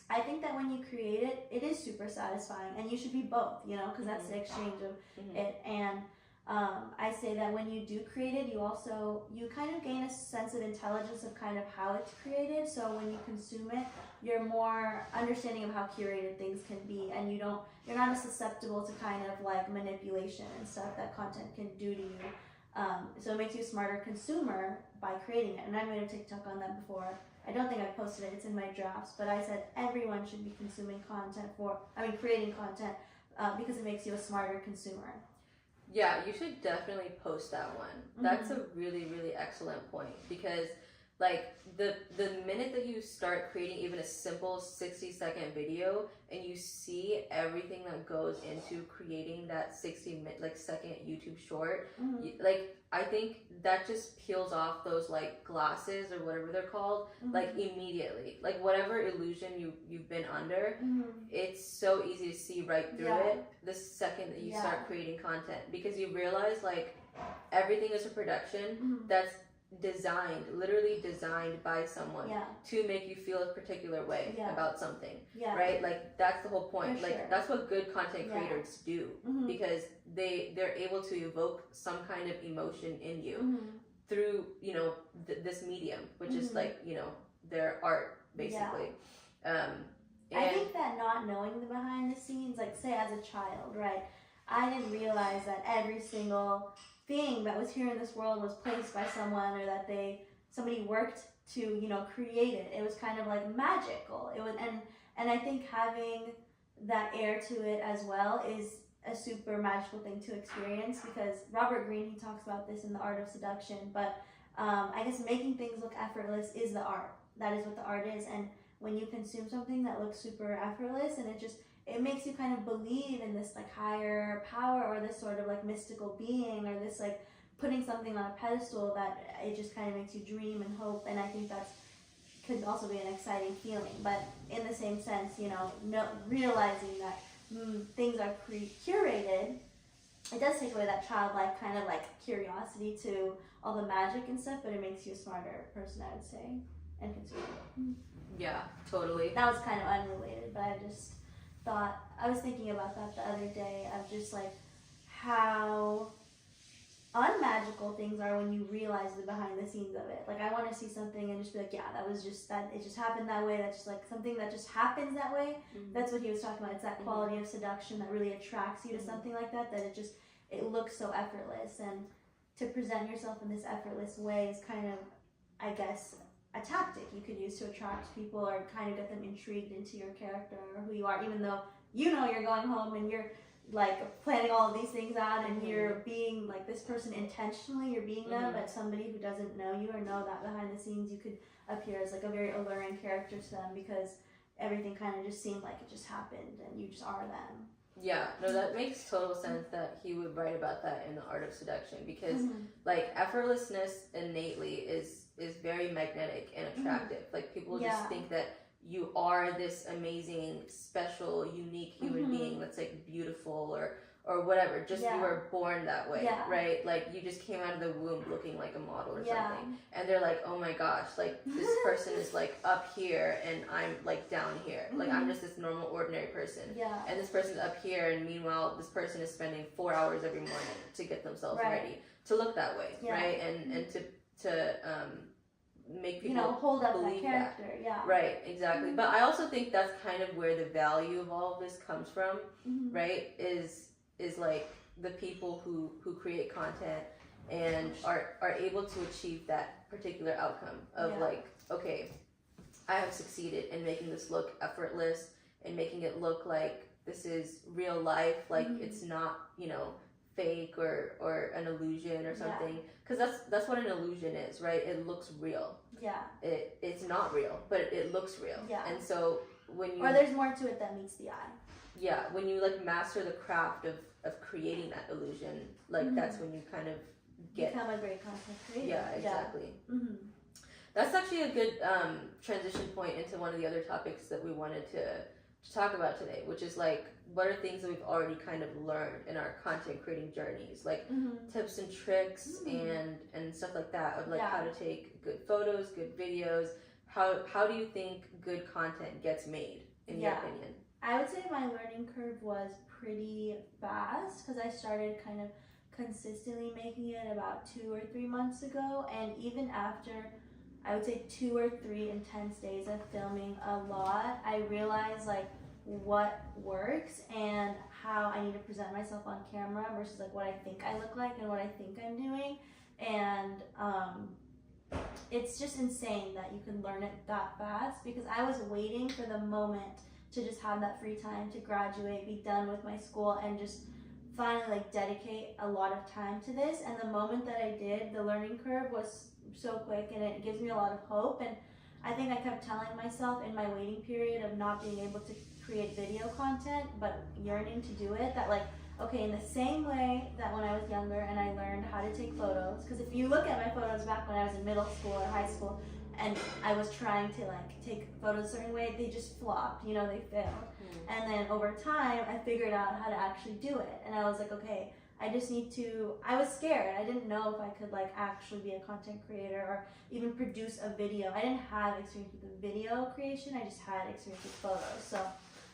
I think that when you create it, it is super satisfying, and you should be both, you know, because that's the exchange of it. And I say that when you do create it, you kind of gain a sense of intelligence of kind of how it's created. So when you consume it, you're more understanding of how curated things can be, and you're not as susceptible to kind of like manipulation and stuff that content can do to you. So it makes you a smarter consumer by creating it. And I made a TikTok on that before. I don't think I posted it, it's in my drafts, but I said everyone should be creating content because it makes you a smarter consumer. Yeah, you should definitely post that one. That's a really, really excellent point, because, like the minute that you start creating even a simple 60-second video and you see everything that goes into creating that 60-second YouTube short, like I think that just peels off those like glasses or whatever they're called, like immediately. Like whatever illusion you've been under, it's so easy to see right through it the second that you start creating content, because you realize like everything is a production that's literally designed by someone to make you feel a particular way about something, right? Like that's the whole point. For like sure. that's what good content creators do, because they're able to evoke some kind of emotion in you through, you know, this medium, which is like, you know, their art basically. I think that not knowing the behind the scenes, like say as a child, right, I didn't realize that every single thing that was here in this world was placed by someone, or that somebody worked to, you know, create it. It was kind of like magical. It was, and I think having that air to it as well is a super magical thing to experience, because Robert Greene, he talks about this in The Art of Seduction, but I guess making things look effortless is the art. That is what the art is. And when you consume something that looks super effortless, and it makes you kind of believe in this like higher power, or this sort of like mystical being, or this like putting something on a pedestal, that it just kind of makes you dream and hope. And I think that's could also be an exciting feeling. But in the same sense, you know, realizing that things are curated, it does take away that childlike kind of like curiosity to all the magic and stuff, but it makes you a smarter person, I would say, and consumer. Yeah, totally. That was kind of unrelated, but I just thought, I was thinking about that the other day, of just like how unmagical things are when you realize the behind the scenes of it. Like I want to see something and just be like, yeah, that was just that, it just happened that way. That's just like something that just happens that way. That's what he was talking about. It's that quality of seduction that really attracts you to something like that, that it looks so effortless. And to present yourself in this effortless way is kind of, I guess, a tactic you could use to attract people, or kind of get them intrigued into your character or who you are, even though you know you're going home and you're like planning all of these things out, and you're being like this person intentionally, you're being them, but somebody who doesn't know you or know that behind the scenes, you could appear as like a very alluring character to them, because everything kind of just seemed like it just happened and you just are them. Yeah, no, that makes total sense that he would write about that in The Art of Seduction, because like effortlessness innately is very magnetic and attractive. Like people just think that you are this amazing, special, unique human being that's like beautiful or whatever. Just you were born that way, right? Like you just came out of the womb looking like a model or something. And they're like, oh my gosh, like this person is like up here and I'm like down here. Like I'm just this normal, ordinary person. And this person's up here, and meanwhile this person is spending 4 hours every morning to get themselves ready to look that way, right? And to make people, you know, hold up believe that character, right, exactly. But I also think that's kind of where the value of all of this comes from, right? Is like the people who create content and are able to achieve that particular outcome of like, okay, I have succeeded in making this look effortless and making it look like this is real life, like it's not, you know, fake or an illusion or something, because that's what an illusion is, right? It looks real. It's not real, but it looks real. And so when you, or there's more to it that meets the eye. When you like master the craft of creating that illusion, like that's when you kind of become a great content creator. Yeah, exactly. That's actually a good transition point into one of the other topics that we wanted to talk about today, which is like, what are things that we've already kind of learned in our content creating journeys, like tips and tricks and stuff like that, of like how to take good photos, good videos. How do you think good content gets made, in your opinion? I would say my learning curve was pretty fast, because I started kind of consistently making it about 2 or 3 months ago, and even after I would say 2 or 3 intense days of filming a lot, I realized like what works and how I need to present myself on camera versus like what I think I look like and what I think I'm doing. And it's just insane that you can learn it that fast, because I was waiting for the moment to just have that free time to graduate, be done with my school, and just finally like dedicate a lot of time to this. And the moment that I did, the learning curve was so quick, and it gives me a lot of hope. And I think I kept telling myself in my waiting period of not being able to create video content, but yearning to do it, that like, okay, in the same way that when I was younger and I learned how to take photos, because if you look at my photos back when I was in middle school or high school, and I was trying to like take photos a certain way, they just flopped, you know, they failed. And then over time, I figured out how to actually do it. And I was like, okay, I just need to, I was scared. I didn't know if I could like actually be a content creator or even produce a video. I didn't have experience with the video creation, I just had experience with photos. So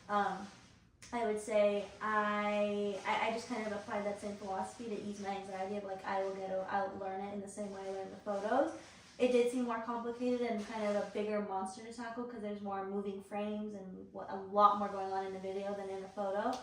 I would say I just kind of applied that same philosophy to ease my anxiety of like, I'll learn it in the same way I learned the photos. It did seem more complicated and kind of a bigger monster to tackle because there's more moving frames and a lot more going on in the video than in a photo.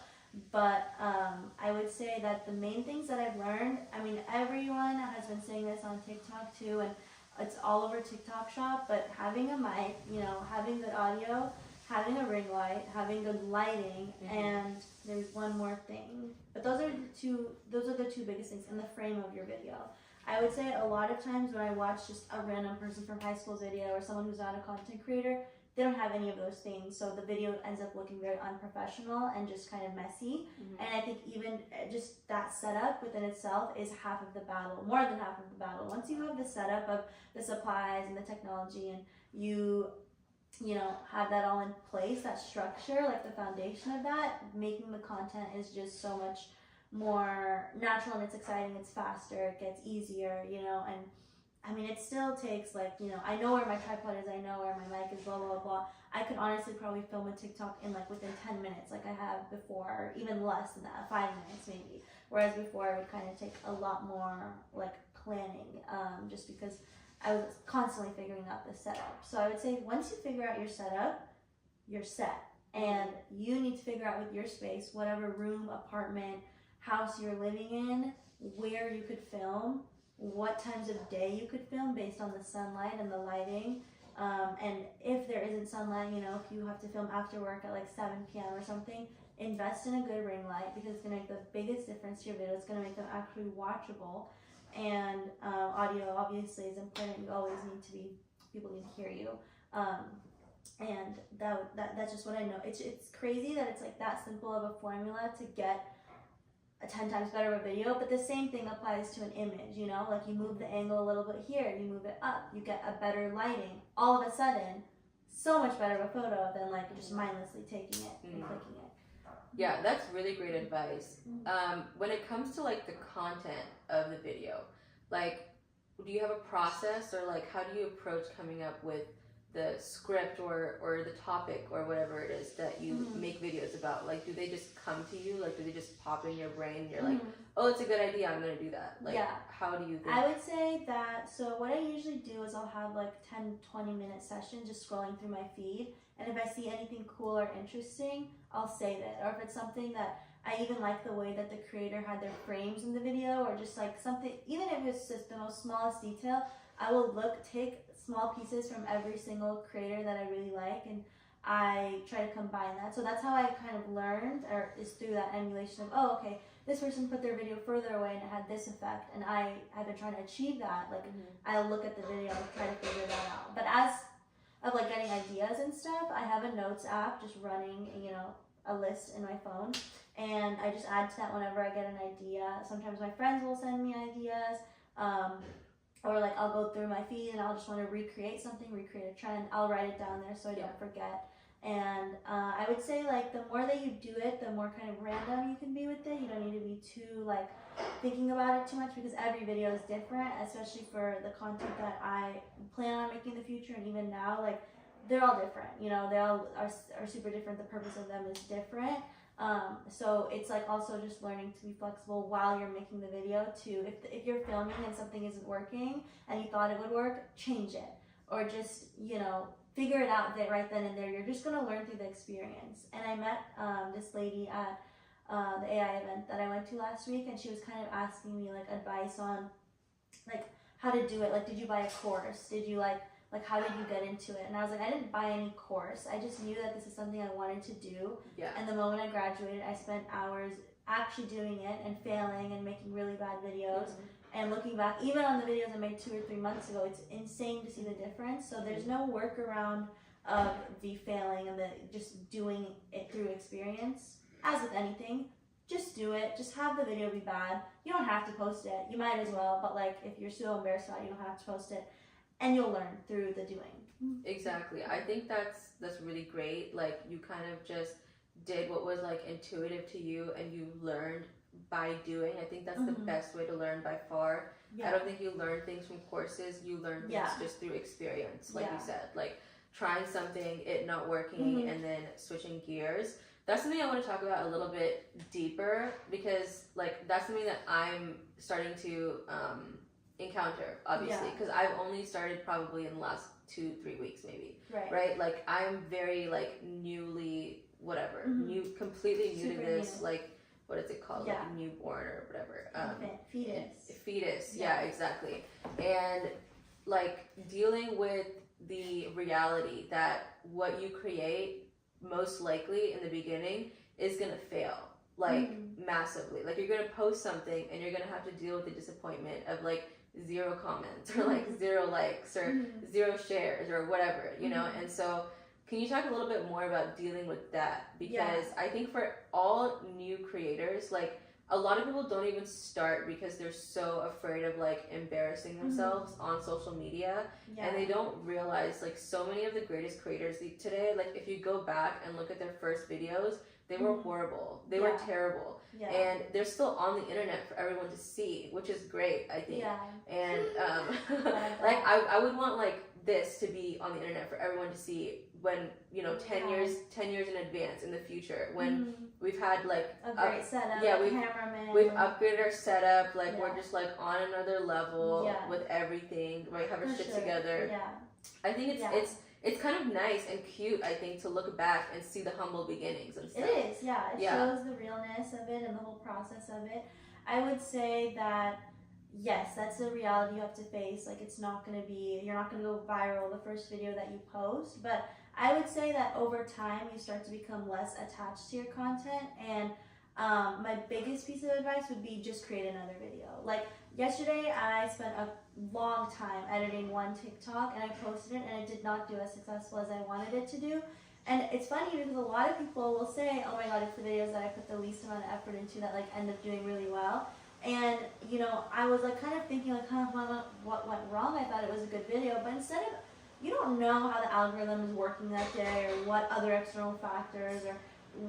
But I would say that the main things that I've learned, I mean, everyone has been saying this on TikTok too, and it's all over TikTok shop, but having a mic, you know, having good audio, having a ring light, having good lighting, and there's one more thing. But those are the two biggest things in the frame of your video. I would say a lot of times when I watch just a random person from high school's video or someone who's not a content creator, they don't have any of those things, so the video ends up looking very unprofessional and just kind of messy. And I think even just that setup within itself is half of the battle, more than half of the battle. Once you have the setup of the supplies and the technology, and you know, have that all in place, that structure, like the foundation of that, making the content is just so much more natural, and it's exciting, it's faster, it gets easier, you know. And I mean, it still takes like, you know, I know where my tripod is, I know where my mic is, blah, blah, blah. I could honestly probably film a TikTok in like within 10 minutes like I have before, or even less than that, 5 minutes maybe. Whereas before it would kind of take a lot more like planning, just because I was constantly figuring out the setup. So I would say once you figure out your setup, you're set. And you need to figure out with your space, whatever room, apartment, house you're living in, where you could film, what times of day you could film based on the sunlight and the lighting. And if there isn't sunlight, you know, if you have to film after work at like 7 p.m. or something, invest in a good ring light, because it's going to make the biggest difference to your video. It's going to make them actually watchable. And audio obviously is important. You always need to be, people need to hear you. And that's just what I know. It's crazy that it's like that simple of a formula to get a 10 times better of a video, but the same thing applies to an image, you know, like you move the angle a little bit here, you move it up, you get a better lighting. All of a sudden, so much better of a photo than like just mindlessly taking it and clicking it. Yeah, that's really great advice. When it comes to like the content of the video, like, do you have a process, or like how do you approach coming up with the script or the topic or whatever it is that you make videos about? Like, do they just come to you? Like, do they just pop in your brain and you're like, oh, it's a good idea, I'm gonna do that? Like, how do you think? I would say that, so what I usually do is I'll have like 10-20 minute session just scrolling through my feed, and if I see anything cool or interesting, I'll save it. Or if it's something that I even like the way that the creator had their frames in the video, or just like something, even if it's just the most smallest detail, I will take small pieces from every single creator that I really like, and I try to combine that. So that's how I kind of learned, or is through that emulation of, oh, okay, this person put their video further away and it had this effect, and I have been trying to achieve that. Like, I'll look at the video and try to figure that out. But as of like getting ideas and stuff, I have a notes app just running, you know, a list in my phone, and I just add to that whenever I get an idea. Sometimes my friends will send me ideas, or like I'll go through my feed and I'll just want to recreate something, recreate a trend. I'll write it down there so I don't forget. And I would say like the more that you do it, the more kind of random you can be with it. You don't need to be too like thinking about it too much, because every video is different, especially for the content that I plan on making in the future. And even now, like, they're all different, you know, they all are super different. The purpose of them is different. So it's like also just learning to be flexible while you're making the video too. If you're filming and something isn't working and you thought it would work, change it, or just, you know, figure it out right then and there. You're just going to learn through the experience. And I met this lady at the AI event that I went to last week, and she was kind of asking me like advice on like how to do it. Like, did you buy a course? Did you like how did you get into it? And I was like, I didn't buy any course. I just knew that this is something I wanted to do. Yeah. And the moment I graduated, I spent hours actually doing it and failing and making really bad videos. And looking back, even on the videos I made 2 or 3 months ago, it's insane to see the difference. So there's no workaround of the failing and the just doing it through experience. As with anything, just do it. Just have the video be bad. You don't have to post it. You might as well, but like if you're so embarrassed about it, you don't have to post it. And you'll learn through the doing. Exactly. I think that's really great. Like you kind of just did what was like intuitive to you and you learned by doing. I think that's the best way to learn by far. I don't think you learn things from courses. You learn things just through experience, like you said. Like trying something, it not working, and then switching gears. That's something I want to talk about a little bit deeper because like that's something that I'm starting to encounter, obviously, because I've only started probably in the last 2-3 weeks maybe, right? Like I'm very like newly whatever, completely new Super to this, new. like what is it called, like a newborn or whatever, fetus, yeah, exactly. And like dealing with the reality that what you create most likely in the beginning is gonna fail, like massively. Like you're gonna post something and you're gonna have to deal with the disappointment of like 0 comments or like 0 likes or 0 shares or whatever, you know. And so can you talk a little bit more about dealing with that? Because I think for all new creators, like a lot of people don't even start because they're so afraid of like embarrassing themselves on social media, and they don't realize like so many of the greatest creators today, like if you go back and look at their first videos, they were horrible, they were terrible, and they're still on the internet for everyone to see, which is great, I think. And like I would want like this to be on the internet for everyone to see when, you know, 10 years in advance in the future, when we've had like a great setup, we've upgraded our setup, like we're just like on another level with everything, right? Have our shit together. I think it's kind of nice and cute, I think, to look back and see the humble beginnings and stuff. It is, it shows the realness of it and the whole process of it. I would say that yes, that's the reality you have to face. Like it's not going to be, you're not going to go viral the first video that you post, but I would say that over time you start to become less attached to your content. And my biggest piece of advice would be just create another video. Like yesterday I spent a long time editing one TikTok and I posted it and it did not do as successful as I wanted it to do. And it's funny because a lot of people will say, oh my god, it's the videos that I put the least amount of effort into that like end up doing really well. And, you know, I was like kind of thinking like, what went wrong? I thought it was a good video, but instead of, you don't know how the algorithm is working that day or what other external factors or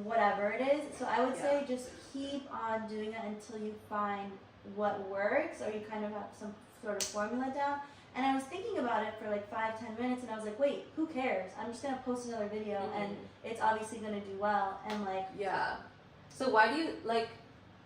whatever it is. So I would say just keep on doing it until you find what works or you kind of have some sort of formula down. And I was thinking about it for like 5-10 minutes and I was like, wait, who cares? I'm just going to post another video and it's obviously going to do well. And like, so why do you like,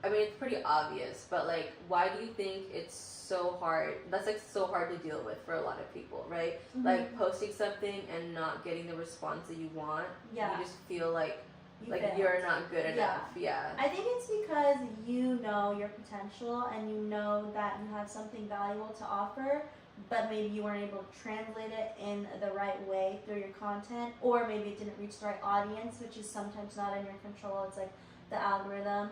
I mean, it's pretty obvious, but like, why do you think it's so hard? That's like so hard to deal with for a lot of people, right? Like posting something and not getting the response that you want. You just feel like you're not good enough. I think it's because you know your potential and you know that you have something valuable to offer, but maybe you weren't able to translate it in the right way through your content, or maybe it didn't reach the right audience, which is sometimes not in your control. It's like the algorithm.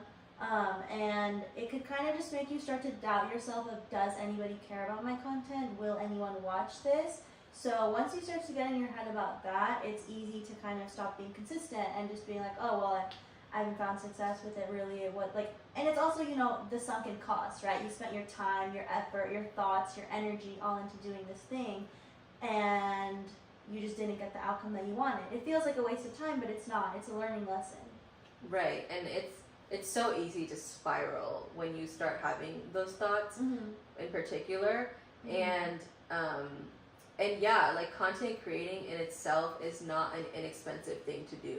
And it could kind of just make you start to doubt yourself of, does anybody care about my content? Will anyone watch this? So once you start to get in your head about that, it's easy to kind of stop being consistent and just being like, oh, well, I haven't found success with it really. And it's also, you know, the sunken cost, right? You spent your time, your effort, your thoughts, your energy all into doing this thing, and you just didn't get the outcome that you wanted. It feels like a waste of time, but it's not. It's a learning lesson. Right, and it's so easy to spiral when you start having those thoughts in particular. And yeah, like content creating in itself is not an inexpensive thing to do.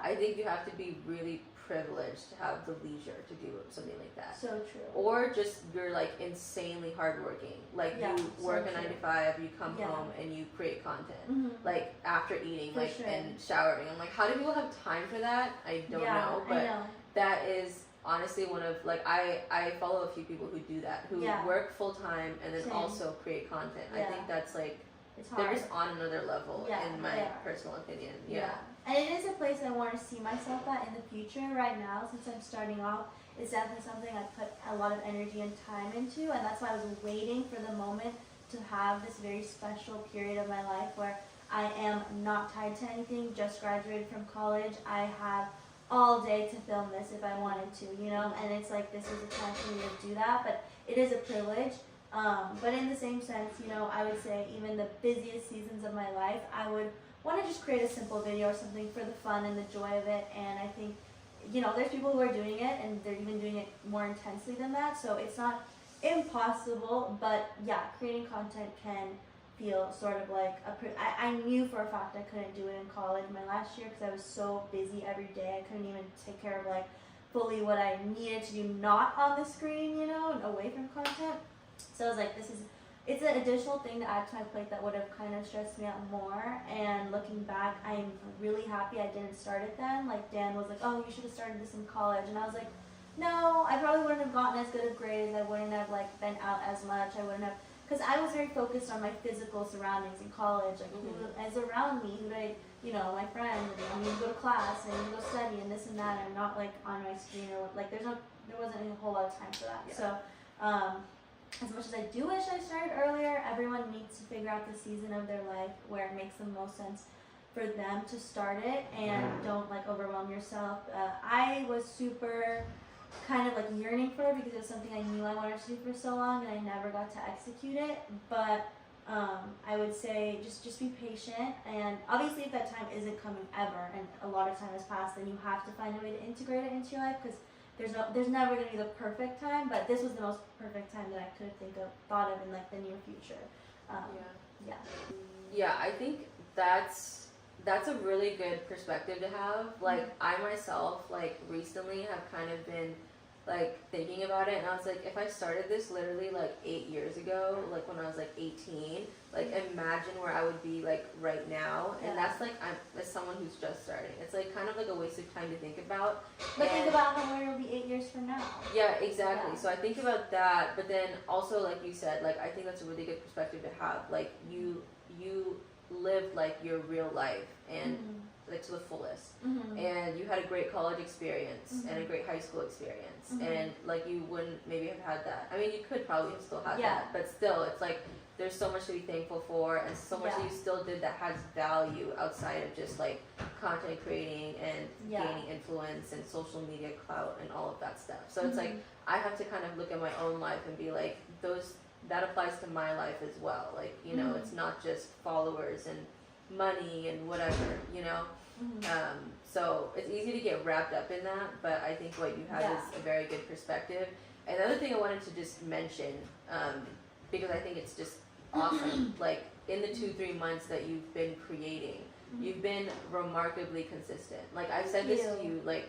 I think you have to be really privileged to have the leisure to do something like that. So true. Or just you're like insanely hardworking. Like you work a 9 to 5, you come home and you create content. Like after eating, and showering. I'm like, how do people have time for that? I don't know, but that is honestly one of like I follow a few people who do that, who work full time and then also create content. I think that's like they're just on another level in my personal opinion. And it is a place I want to see myself at in the future. Right now, since I'm starting off, it's definitely something I put a lot of energy and time into, and that's why I was waiting for the moment to have this very special period of my life where I am not tied to anything, just graduated from college. I have all day to film this if I wanted to, you know, and it's like this is a time for me to do that, but it is a privilege. But in the same sense, you know, I would say even the busiest seasons of my life, I would want to just create a simple video or something for the fun and the joy of it. And I think, you know, there's people who are doing it and they're even doing it more intensely than that. So it's not impossible, but yeah, creating content can feel sort of like I knew for a fact I couldn't do it in college my last year because I was so busy every day. I couldn't even take care of like fully what I needed to do, not on the screen, you know, and away from content. So I was like, it's an additional thing to add to my plate that would have kind of stressed me out more. And looking back, I'm really happy I didn't start it then. Like Dan was like, oh, you should have started this in college. And I was like, no, I probably wouldn't have gotten as good of grades. I wouldn't have like been out as much. I wouldn't have, because I was very focused on my physical surroundings in college. Like who is around me, who do I, you know, my friends, and I need to go to class and I need to go study and this and that. And I'm not like on my screen or like there wasn't a whole lot of time for that. Yeah. So, as much as I do wish I started earlier, everyone needs to figure out the season of their life where it makes the most sense for them to start it, and don't like overwhelm yourself. I was super kind of like yearning for it because it was something I knew I wanted to do for so long and I never got to execute it. But I would say just be patient, and obviously if that time isn't coming ever and a lot of time has passed, then you have to find a way to integrate it into your life, because there's never going to be the perfect time, but this was the most perfect time that I could thought of in like the near future. Yeah, I think that's a really good perspective to have. Like I myself, like recently have kind of been like thinking about it, and I was like, if I started this literally like 8 years ago, like when I was like 18, like imagine where I would be like right now. And that's like, I'm as someone who's just starting, it's like kind of like a waste of time to think about. But think about how where you'll be 8 years from now. Yeah, exactly. So I think about that, but then also like you said, like I think that's a really good perspective to have. Like you lived like your real life and like to the fullest, and you had a great college experience and a great high school experience, and like you wouldn't maybe have had that. I mean, you could probably have still had that, but still it's like there's so much to be thankful for, and so much that you still did that has value outside of just like content creating and gaining influence and social media clout and all of that stuff. So it's like I have to kind of look at my own life and be like, that applies to my life as well. Like, you know, it's not just followers and money and whatever, you know. So it's easy to get wrapped up in that, but I think what you have is a very good perspective. And the other thing I wanted to just mention, because I think it's just awesome, like in the 2-3 months that you've been creating, you've been remarkably consistent. Like I've said this to you like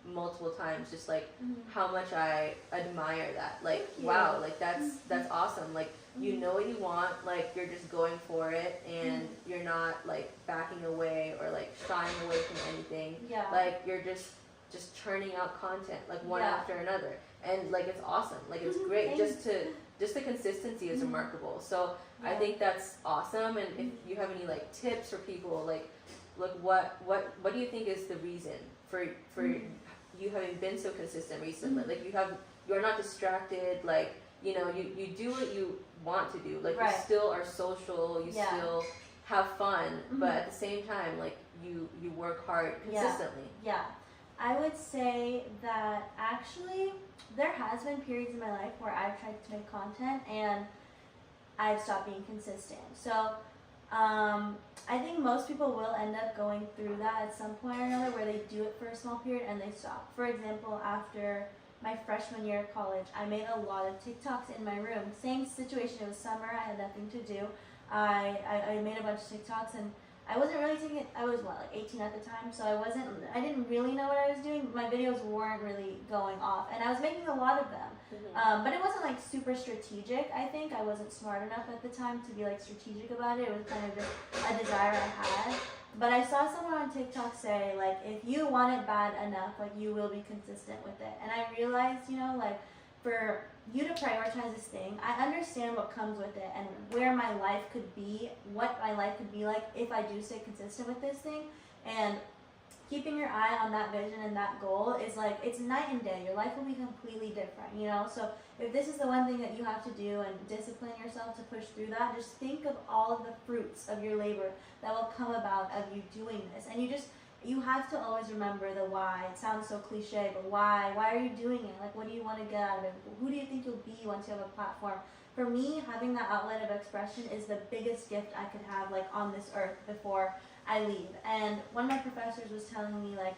multiple times, just like how much I admire that. Like wow, like that's awesome. Like you know what you want, like you're just going for it, and you're not like backing away or like shying away from anything. Like you're just churning out content like one after another, and like it's awesome. Like it's great. Just the consistency is remarkable. So I think that's awesome. And if you have any like tips for people, like what do you think is the reason for you having been so consistent recently? Like you're not distracted. Like you know you do what you want to do. Like you still are social. You still have fun, but at the same time, like you work hard consistently. I would say that actually there has been periods in my life where I've tried to make content and I've stopped being consistent. So I think most people will end up going through that at some point or another, where they do it for a small period and they stop. For example, after my freshman year of college, I made a lot of TikToks in my room. Same situation, it was summer, I had nothing to do. I made a bunch of TikToks, and I wasn't really taking it. I was like 18 at the time, so I didn't really know what I was doing. My videos weren't really going off, and I was making a lot of them. But it wasn't like super strategic. I think I wasn't smart enough at the time to be like strategic about it. It was kind of just a desire I had. But I saw someone on TikTok say, like, if you want it bad enough, like, you will be consistent with it. And I realized, you know, like, for you to prioritize this thing, I understand what comes with it and where my life could be, what my life could be like if I do stay consistent with this thing. And keeping your eye on that vision and that goal is like, it's night and day. Your life will be completely different, you know? So if this is the one thing that you have to do and discipline yourself to push through that, just think of all of the fruits of your labor that will come about of you doing this. And you have to always remember the why. It sounds so cliche, but why? Why are you doing it? Like, what do you want to get out of it? Who do you think you'll be once you have a platform? For me, having that outlet of expression is the biggest gift I could have, like, on this earth before I leave. And one of my professors was telling me, like,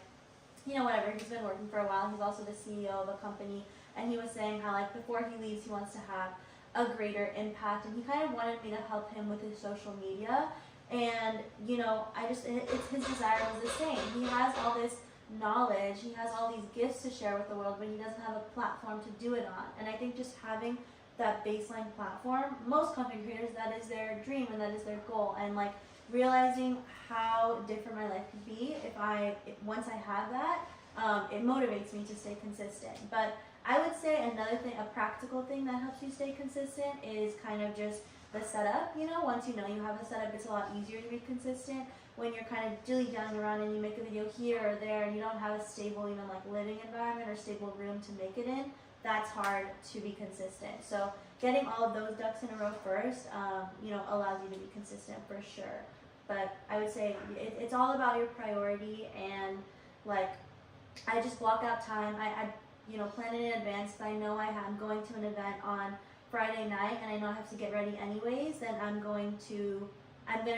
you know, whatever, he's been working for a while. He's also the CEO of a company. And he was saying how, like, before he leaves, he wants to have a greater impact. And he kind of wanted me to help him with his social media. And, you know, it's his desire was the same. He has all this knowledge, he has all these gifts to share with the world, but he doesn't have a platform to do it on. And I think just having that baseline platform, most content creators, that is their dream and that is their goal. And like realizing how different my life could be once I have that, it motivates me to stay consistent. But I would say another thing, a practical thing that helps you stay consistent is kind of just the setup. You know, once you know you have a setup, it's a lot easier to be consistent. When you're kind of dilly-dallying around and you make a video here or there and you don't have a stable, even like living environment or stable room to make it in, that's hard to be consistent. So getting all of those ducks in a row first, you know, allows you to be consistent for sure. But I would say it's all about your priority, and like I just block out time. I you know, plan it in advance. If I know I'm going to an event on Friday night and I know I have to get ready anyways, then I'm gonna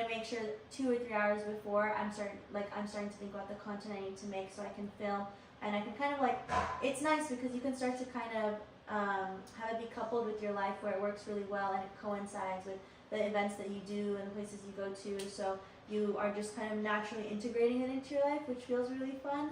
make sure that 2 or 3 hours before I'm starting to think about the content I need to make so I can film, and I can kind of like, it's nice because you can start to kind of have it be coupled with your life where it works really well and it coincides with the events that you do and the places you go to, so you are just kind of naturally integrating it into your life, which feels really fun.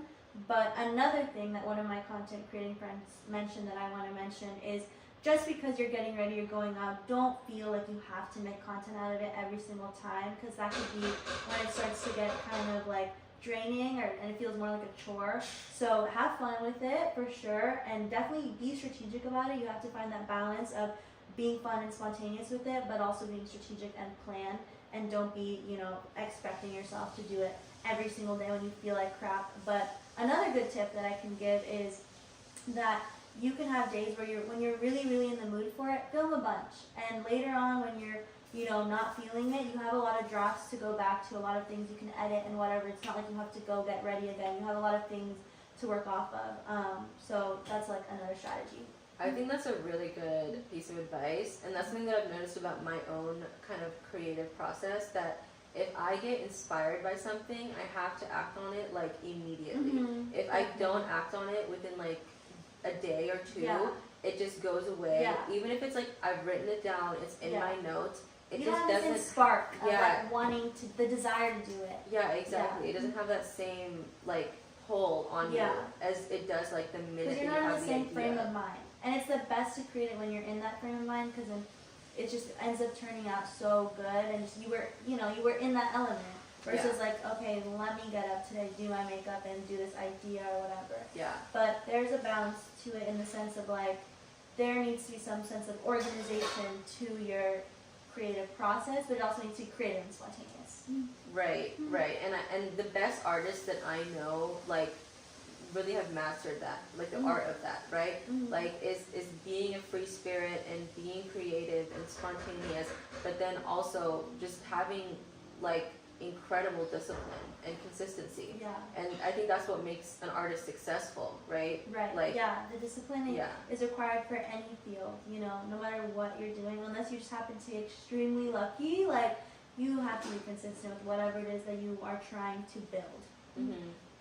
But another thing that one of my content creating friends mentioned that I want to mention is, just because you're getting ready, you're going out, don't feel like you have to make content out of it every single time, because that could be when it starts to get kind of like draining and it feels more like a chore. So have fun with it for sure, and definitely be strategic about it. You have to find that balance of being fun and spontaneous with it, but also being strategic and planned, and don't be, you know, expecting yourself to do it every single day when you feel like crap. But another good tip that I can give is that you can have days where when you're really, really in the mood for it, film a bunch. And later on when you're, you know, not feeling it, you have a lot of drafts to go back to, a lot of things you can edit and whatever. It's not like you have to go get ready again. You have a lot of things to work off of. So that's like another strategy. I think that's a really good piece of advice, and that's something that I've noticed about my own kind of creative process, that if I get inspired by something, I have to act on it like immediately. Mm-hmm. If I don't act on it within like a day or two, it just goes away. Yeah. Even if it's like I've written it down, it's in my notes, it you just don't have doesn't the same spark of like wanting to, the desire to do it. Yeah, exactly. It doesn't have that same like pull on you as it does like the minute you're you not have in the same idea. frame of mind. And it's the best to create it when you're in that frame of mind, because then it just ends up turning out so good, and just, you were in that element. Versus like, okay, let me get up today, do my makeup, and do this idea or whatever. Yeah. But there's a balance to it in the sense of like, there needs to be some sense of organization to your creative process, but it also needs to be creative and spontaneous. Right, right. And the best artists that I know, like, really have mastered that, like the art of that, right? Like is being a free spirit and being creative and spontaneous, but then also just having like incredible discipline and consistency. Yeah. And I think that's what makes an artist successful, right? Right. Like, the discipline is required for any field, you know, no matter what you're doing, unless you just happen to be extremely lucky, like you have to be consistent with whatever it is that you are trying to build.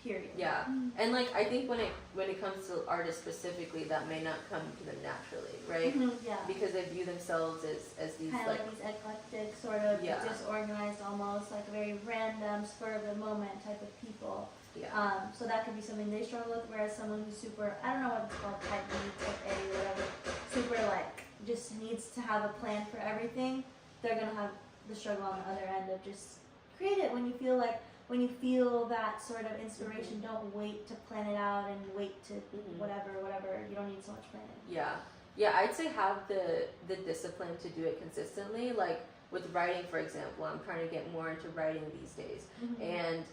Period. Yeah. And like I think when it comes to artists specifically, that may not come to them naturally, right? Yeah. Because they view themselves as these kind of like these eclectic, sort of disorganized, almost like very random, spur of the moment type of people. Yeah. So that could be something they struggle with, whereas someone who's super, I don't know what it's called, type B, type A, whatever, super like just needs to have a plan for everything, they're gonna have the struggle on the other end of just create it when you feel like. When you feel that sort of inspiration, don't wait to plan it out and wait to whatever. You don't need so much planning. Yeah, I'd say have the discipline to do it consistently. Like with writing, for example, I'm trying to get more into writing these days, and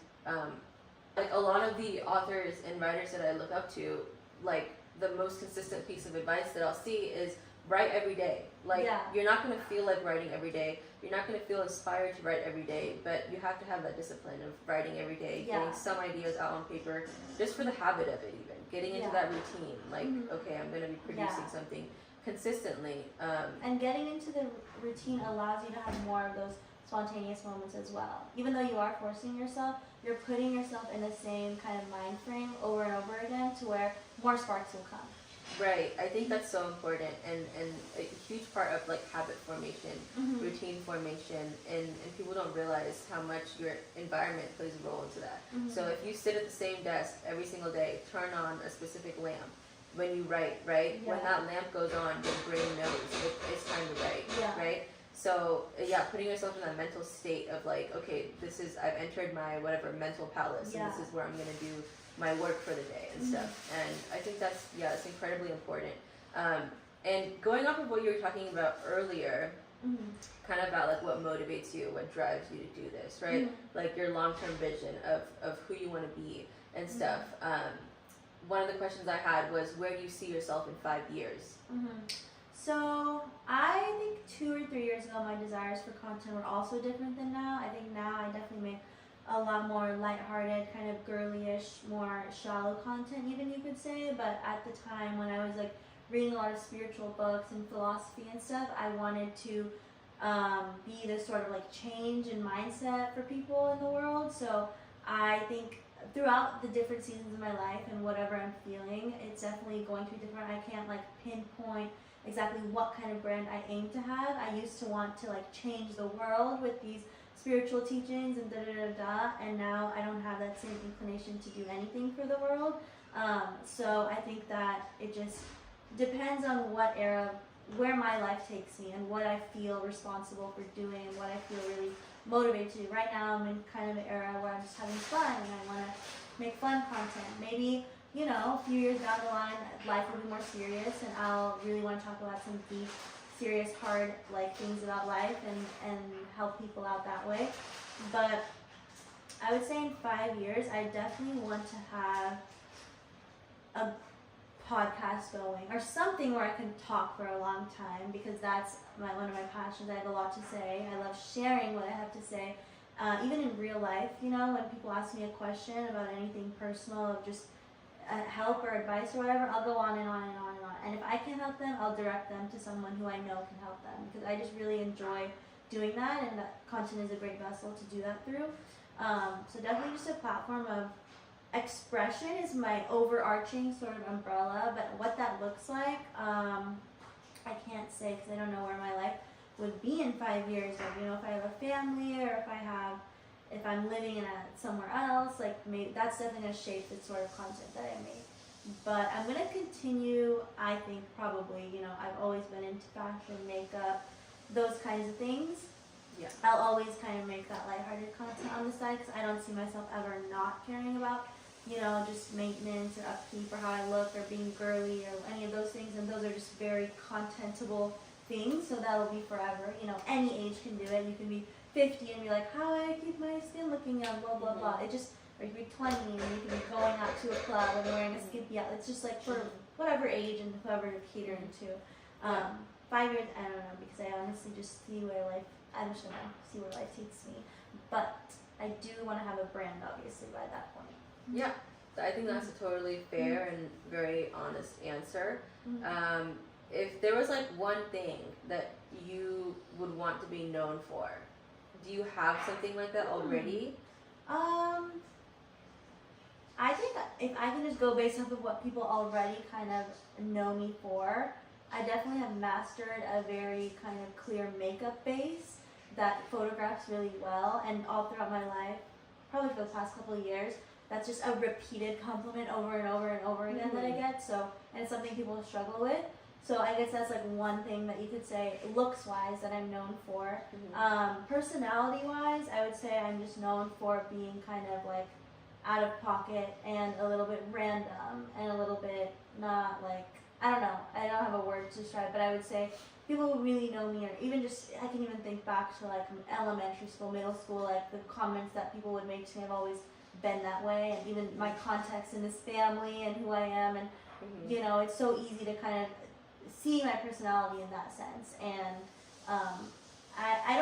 like a lot of the authors and writers that I look up to, like the most consistent piece of advice that I'll see is write every day. Like you're not going to feel like writing every day. You're not going to feel inspired to write every day, but you have to have that discipline of writing every day, getting some ideas out on paper, just for the habit of it even. Getting into that routine. Like, okay, I'm going to be producing something consistently. And getting into the routine allows you to have more of those spontaneous moments as well. Even though you are forcing yourself, you're putting yourself in the same kind of mind frame over and over again to where more sparks will come. Right. I think that's so important, and a huge part of like habit formation, routine formation, and people don't realize how much your environment plays a role into that. So if you sit at the same desk every single day, turn on a specific lamp when you write, right? When that lamp goes on, your brain knows it's time to write, right? So putting yourself in that mental state of like, okay, I've entered my whatever mental palace, and this is where I'm gonna do my work for the day and stuff. And I think that's incredibly important. And going off of what you were talking about earlier, kind of about like what motivates you, what drives you to do this, right? Like your long-term vision of who you want to be and stuff. One of the questions I had was, where do you see yourself in 5 years? So I think 2 or 3 years ago, my desires for content were also different than now. I think now I definitely make a lot more lighthearted, kind of girly-ish, more shallow content, even you could say. But at the time when I was like reading a lot of spiritual books and philosophy and stuff, I wanted to be this sort of like change in mindset for people in the world. So I think throughout the different seasons of my life and whatever I'm feeling, it's definitely going to be different. I can't like pinpoint exactly what kind of brand I aim to have. I used to want to like change the world with these spiritual teachings and and now I don't have that same inclination to do anything for the world. So I think that it just depends on what era, where my life takes me and what I feel responsible for doing and what I feel really motivated to do. Right now I'm in kind of an era where I'm just having fun and I want to make fun content. Maybe, you know, a few years down the line, life will be more serious and I'll really want to talk about some deep, serious, hard, like things about life and help people out that way. But I would say in 5 years, I definitely want to have a podcast going or something where I can talk for a long time, because that's one of my passions. I have a lot to say. I love sharing what I have to say. Even in real life, you know, when people ask me a question about anything personal, of just help or advice or whatever, I'll go on and on and on and on. And if I can help them, I'll direct them to someone who I know can help them, because I just really enjoy doing that, and that content is a great vessel to do that through. So definitely just a platform of expression is my overarching sort of umbrella, but what that looks like, I can't say because I don't know where my life would be in 5 years. Like, you know, if I have a family or if I'm living in somewhere else, like maybe that's definitely going to shape the sort of content that I make. But I'm going to continue, I think probably, you know, I've always been into fashion, makeup, those kinds of things. Yeah. I'll always kind of make that lighthearted content on the side, because I don't see myself ever not caring about, you know, just maintenance or upkeep or how I look or being girly or any of those things. And those are just very contentable things, so that'll be forever. You know, any age can do it. You can be 50 and be like, how do I keep my skin looking young, blah, blah, blah. It just, or you can be 20 and you can be going out to a club and wearing a skimpy out. It's just like for whatever age and whoever you're catering to. 5 years, I don't know, because I honestly just see where life, I'm just gonna see where life takes me. But I do want to have a brand, obviously, by that point. Yeah, I think that's a totally fair and very honest answer. If there was like one thing that you would want to be known for, do you have something like that already? I think if I can just go based off of what people already kind of know me for, I definitely have mastered a very kind of clear makeup base that photographs really well, and all throughout my life, probably for the past couple of years, that's just a repeated compliment over and over and over again that I get. So, and it's something people struggle with. So I guess that's like one thing that you could say looks-wise that I'm known for. Personality-wise, I would say I'm just known for being kind of like out of pocket and a little bit random and a little bit not like, I don't know, I don't have a word to describe, but I would say people who really know me, or even just, I can even think back to like elementary school, middle school, like the comments that people would make to me have always been that way, and even my context in this family and who I am, and you know, it's so easy to kind of see my personality in that sense. And I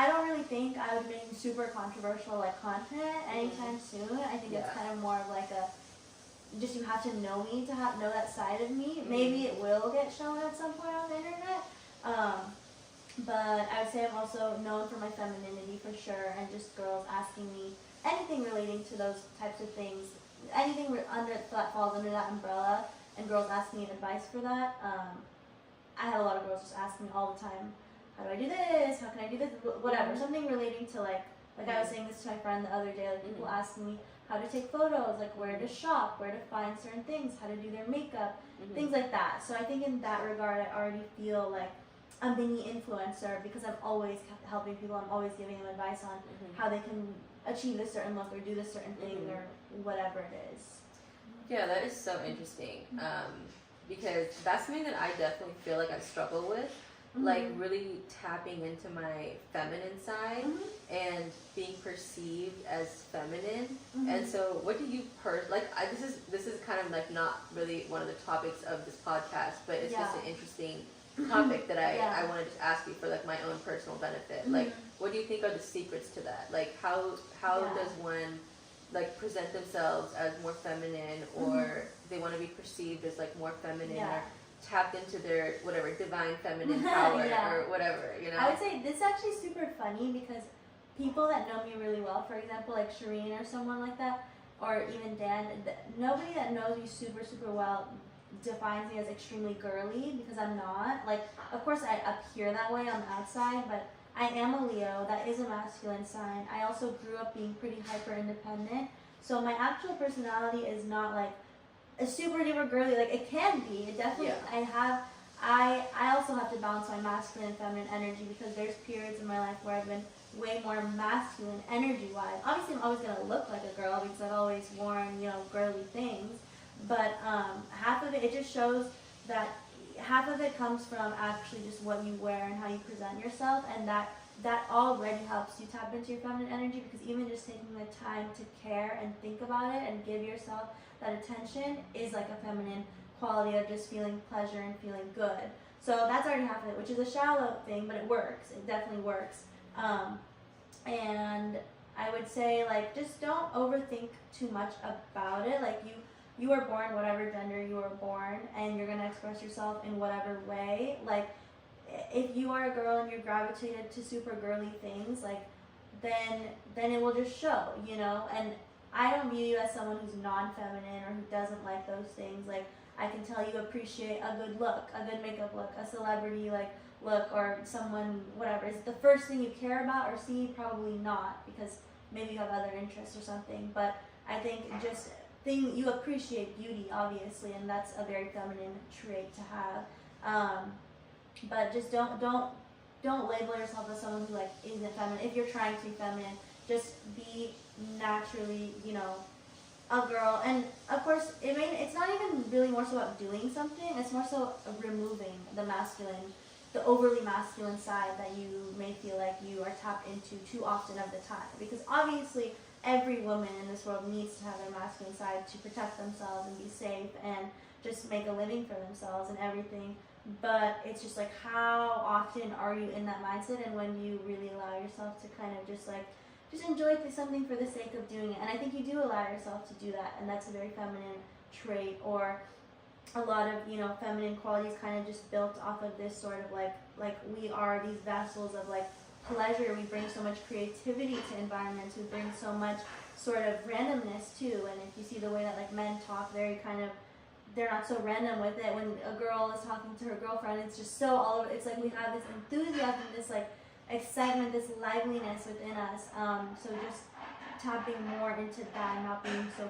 don't really think I would be making super controversial like content anytime soon. I think it's kind of more of like a, just you have to know me to know that side of me. Maybe it will get shown at some point on the internet. But I would say I'm also known for my femininity for sure, and just girls asking me anything relating to those types of things, anything that falls under that umbrella, and girls asking me advice for that. I had a lot of girls just ask me all the time, how do I do this? How can I do this? Whatever, something relating to like I was saying this to my friend the other day, like people asking me how to take photos, like where to shop, where to find certain things, how to do their makeup, things like that. So I think in that regard, I already feel like a mini influencer, because I'm always helping people. I'm always giving them advice on how they can achieve this certain look or do this certain thing or whatever it is. Yeah, that is so interesting. Because that's something that I definitely feel like I struggle with. Like really tapping into my feminine side and being perceived as feminine. And so what do you this is kind of like not really one of the topics of this podcast, but it's just an interesting topic that I wanted to ask you for like my own personal benefit. Like what do you think are the secrets to that? Like how does one like present themselves as more feminine, or they want to be perceived as like more feminine, or tapped into their whatever divine feminine power or whatever, you know? I would say this is actually super funny, because people that know me really well, for example, like Shireen or someone like that, or even Dan, nobody that knows me super, super well defines me as extremely girly, because I'm not. Like, of course I appear that way on the outside, but I am a Leo. That is a masculine sign. I also grew up being pretty hyper independent, so my actual personality is not like a super duper girly. Like it can be. It definitely. I also have to balance my masculine and feminine energy, because there's periods in my life where I've been way more masculine energy wise. Obviously, I'm always gonna look like a girl because I've always worn, you know, girly things. But half of it just shows that half of it comes from actually just what you wear and how you present yourself, and that already helps you tap into your feminine energy, because even just taking the time to care and think about it and give yourself that attention is like a feminine quality of just feeling pleasure and feeling good. So that's already half of it, which is a shallow thing, but it works. It definitely works. And I would say, like, just don't overthink too much about it. Like, you are born whatever gender you are born, and you're going to express yourself in whatever way. Like, if you are a girl and you're gravitated to super girly things, like, then it will just show, you know? And I don't view you as someone who's non-feminine or who doesn't like those things. Like, I can tell you appreciate a good look, a good makeup look, a celebrity like look, or someone, whatever. Is it the first thing you care about or see? Probably not, because maybe you have other interests or something. But I think just you appreciate beauty, obviously, and that's a very feminine trait to have. But just don't label yourself as someone who like isn't feminine. If you're trying to be feminine, just be naturally, you know, a girl. And of course, it's not even really more so about doing something. It's more so removing the overly masculine side that you may feel like you are tapped into too often of the time. Because obviously, every woman in this world needs to have their masculine side to protect themselves and be safe and just make a living for themselves and everything. But it's just like, how often are you in that mindset, and when you really allow yourself to kind of just enjoy something for the sake of doing it. And I think you do allow yourself to do that, and that's a very feminine trait. Or a lot of, you know, feminine qualities kind of just built off of this sort of like we are these vessels of like pleasure. We bring so much creativity to environments. We bring so much sort of randomness too. And if you see the way that like men talk, they're not so random with it. When a girl is talking to her girlfriend, it's just so all over. It's like we have this enthusiasm, this like excitement, this liveliness within us. So just tapping more into that, and not being so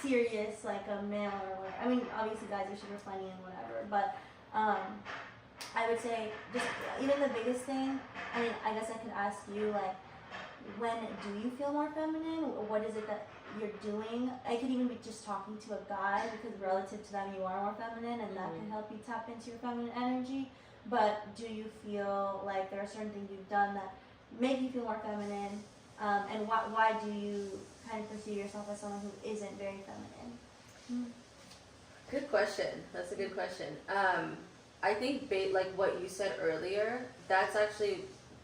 serious like a male or whatever. I mean, obviously guys are super funny and whatever, but I would say just even the biggest thing. I mean, I guess I could ask you, like, when do you feel more feminine? What is it that you're doing? I could even be just talking to a guy, because relative to them you are more feminine, and that can help you tap into your feminine energy. But do you feel like there are certain things you've done that make you feel more feminine? And why do you kind of perceive yourself as someone who isn't very feminine? Good question. That's a good question. I think like what you said earlier, that's actually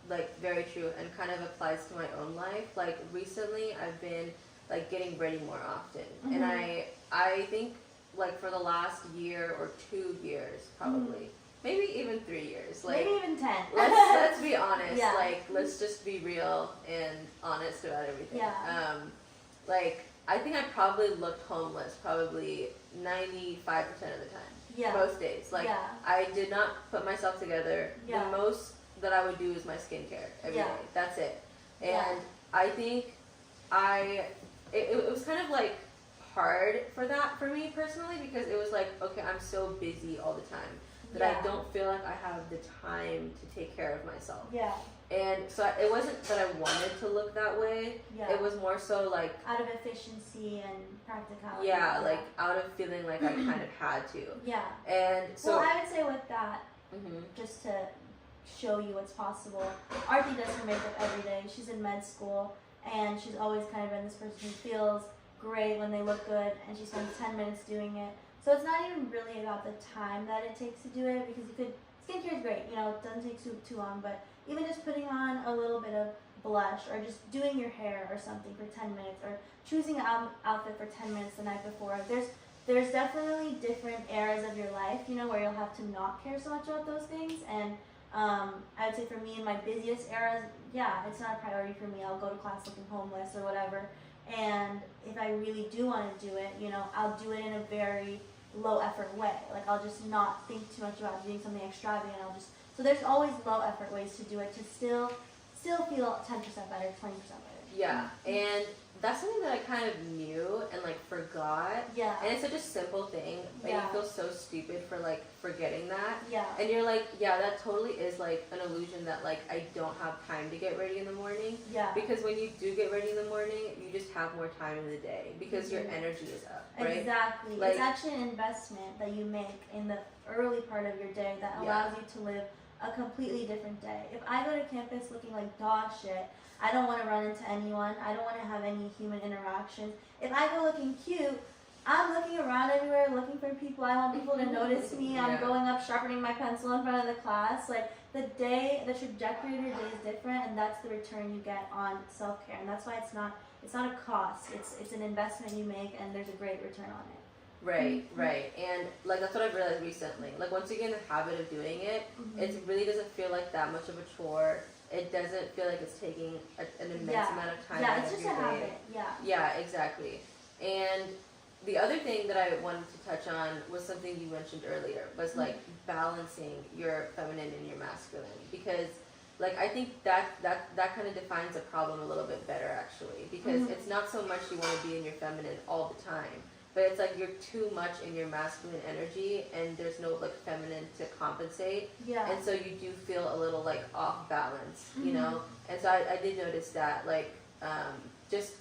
like very true and kind of applies to my own life. Like recently, I've been like getting ready more often, and I think like for the last year or 2 years, probably. Maybe even 3 years. Like, maybe even 10. let's be honest. Yeah. Like, let's just be real and honest about everything. Yeah. Like, I think I probably looked homeless probably 95% of the time. Yeah. Most days. Like, Yeah. I did not put myself together. Yeah. The most that I would do is my skincare every day. That's it. And Yeah. I think it was kind of like hard for me personally, because it was like, okay, I'm so busy all the time that I don't feel like I have the time to take care of myself. Yeah. And so it wasn't that I wanted to look that way. Yeah. It was more so like out of efficiency and practicality. Yeah, like out of feeling like I kind of had to. Yeah. And so well, I would say with that, just to show you what's possible, Arti does her makeup every day. She's in med school, and she's always kind of been this person who feels great when they look good, and she spends 10 minutes doing it. So it's not even really about the time that it takes to do it, because skincare is great, you know, it doesn't take too long, but even just putting on a little bit of blush, or just doing your hair or something for 10 minutes, or choosing an outfit for 10 minutes the night before, there's definitely different eras of your life, you know, where you'll have to not care so much about those things. And I would say for me, in my busiest eras, yeah, it's not a priority for me. I'll go to class looking homeless or whatever. And if I really do want to do it, you know, I'll do it in a very low effort way. Like, I'll just not think too much about doing something extravagant. So there's always low effort ways to do it to still feel 10% better, 20% better. Yeah, and that's something that I kind of knew and like forgot. Yeah. And it's such a simple thing, and you feel so stupid for like forgetting that. Yeah. And you're like, yeah, that totally is like an illusion that like I don't have time to get ready in the morning. Yeah. Because when you do get ready in the morning, you just have more time in the day because your energy is up, right? Exactly. Like, it's actually an investment that you make in the early part of your day that allows you to live a completely different day. If I go to campus looking like dog shit, I don't want to run into anyone. I don't want to have any human interactions. If I go looking cute, I'm looking around everywhere, looking for people. I want people to notice me. I'm going up, sharpening my pencil in front of the class. Like, the trajectory of your day is different, and that's the return you get on self-care. And that's why it's not a cost. It's an investment you make, and there's a great return on it. Right. And like that's what I've realized recently. Like, once you get in the habit of doing it, it really doesn't feel like that much of a chore. It doesn't feel like it's taking an immense amount of time out of your day. Yeah, it's just a habit. Yeah, exactly. And the other thing that I wanted to touch on was something you mentioned earlier, was like balancing your feminine and your masculine, because like I think that kind of defines a problem a little bit better, actually, because it's not so much you want to be in your feminine all the time, but it's like you're too much in your masculine energy and there's no like feminine to compensate. Yeah. And so you do feel a little like off balance, you know? And so I did notice that, like, just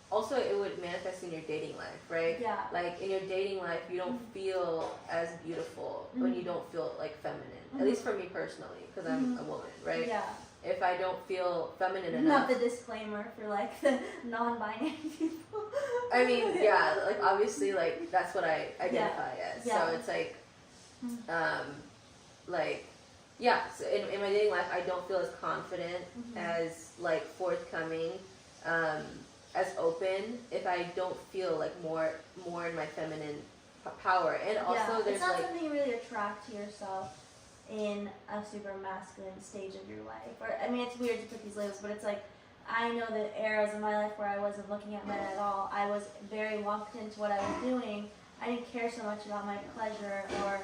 also it would manifest in your dating life, right? Yeah. Like in your dating life, you don't feel as beautiful when you don't feel like feminine. At least for me personally, because I'm a woman, right? Yeah. If I don't feel feminine enough. Not the disclaimer for like the non-binary people. I mean, yeah, like obviously, like that's what I identify as. Yeah. So it's like, so in my dating life, I don't feel as confident, as like forthcoming, as open if I don't feel like more in my feminine power. And also there's it's not like something you really attract to yourself in a super masculine stage of your life. Or I mean, it's weird to put these labels, but it's like, I know the eras of my life where I wasn't looking at men at all. I was very locked into what I was doing. I didn't care so much about my pleasure or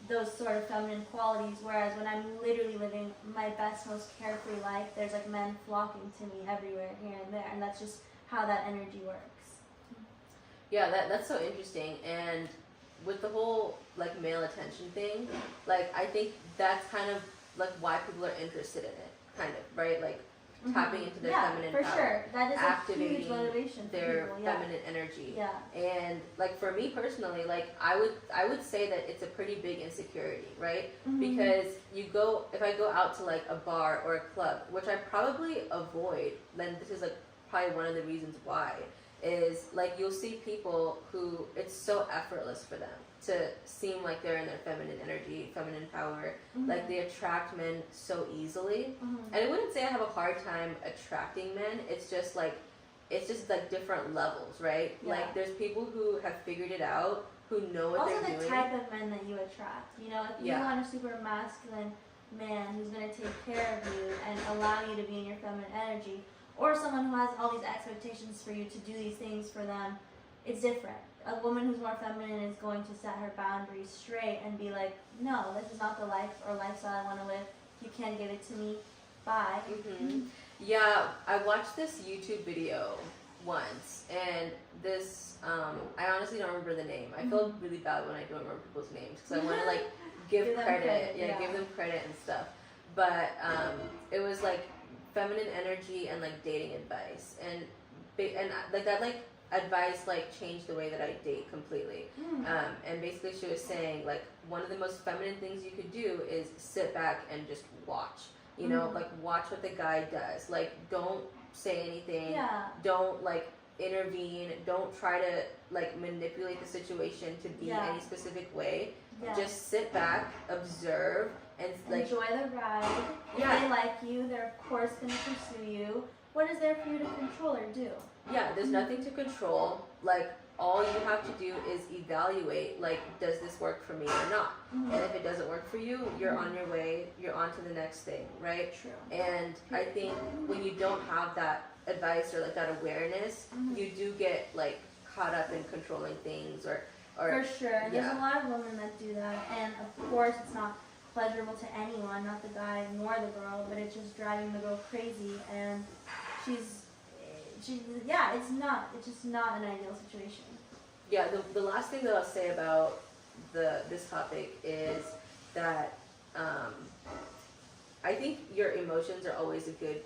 those sort of feminine qualities, whereas when I'm literally living my best, most carefree life, there's like men flocking to me everywhere, here and there, and that's just how that energy works. Yeah, that's so interesting. And with the whole like male attention thing, like I think that's kind of like why people are interested in it, kind of, right? Like tapping into their feminine for power, sure. That is activating a huge motivation for their people, feminine energy. Yeah. And like for me personally, like I would say that it's a pretty big insecurity, right? Because if I go out to like a bar or a club, which I probably avoid, then this is like probably one of the reasons why is like you'll see people who it's so effortless for them to seem like they're in their feminine energy, feminine power. Like they attract men so easily. And I wouldn't say I have a hard time attracting men. It's just like different levels, right? Yeah. Like there's people who have figured it out, who know what they're doing. Also the type of men that you attract. You know, if you want a super masculine man who's going to take care of you and allow you to be in your feminine energy, or someone who has all these expectations for you to do these things for them, it's different. A woman who's more feminine is going to set her boundaries straight and be like, no, this is not the life or lifestyle I want to live. You can't give it to me. Bye. Yeah, I watched this YouTube video once, and this, I honestly don't remember the name. I feel really bad when I don't remember people's names, because I want to, like, give credit. Give them credit and stuff. But it was, like, feminine energy and, like, dating advice. And like, that, like, advice, like, changed the way that I date completely. And basically she was saying, like, one of the most feminine things you could do is sit back and just watch. You know, like, watch what the guy does. Like, don't say anything. Don't, like, intervene. Don't try to, like, manipulate the situation to be any specific way. Just sit back, observe, and, like... enjoy the ride. If they like you, they're, of course, going to pursue you. What is there for you to control or do? Yeah, there's nothing to control. Like, all you have to do is evaluate, like, does this work for me or not? And if it doesn't work for you, you're on your way, you're on to the next thing, right? True. And I think when you don't have that advice or, like, that awareness, you do get, like, caught up in controlling things or for sure. There's a lot of women that do that, and of course it's not pleasurable to anyone, not the guy nor the girl, but it's just driving the girl crazy, and she's it's just not an ideal situation. Yeah, the last thing that I'll say about this topic is that I think your emotions are always a good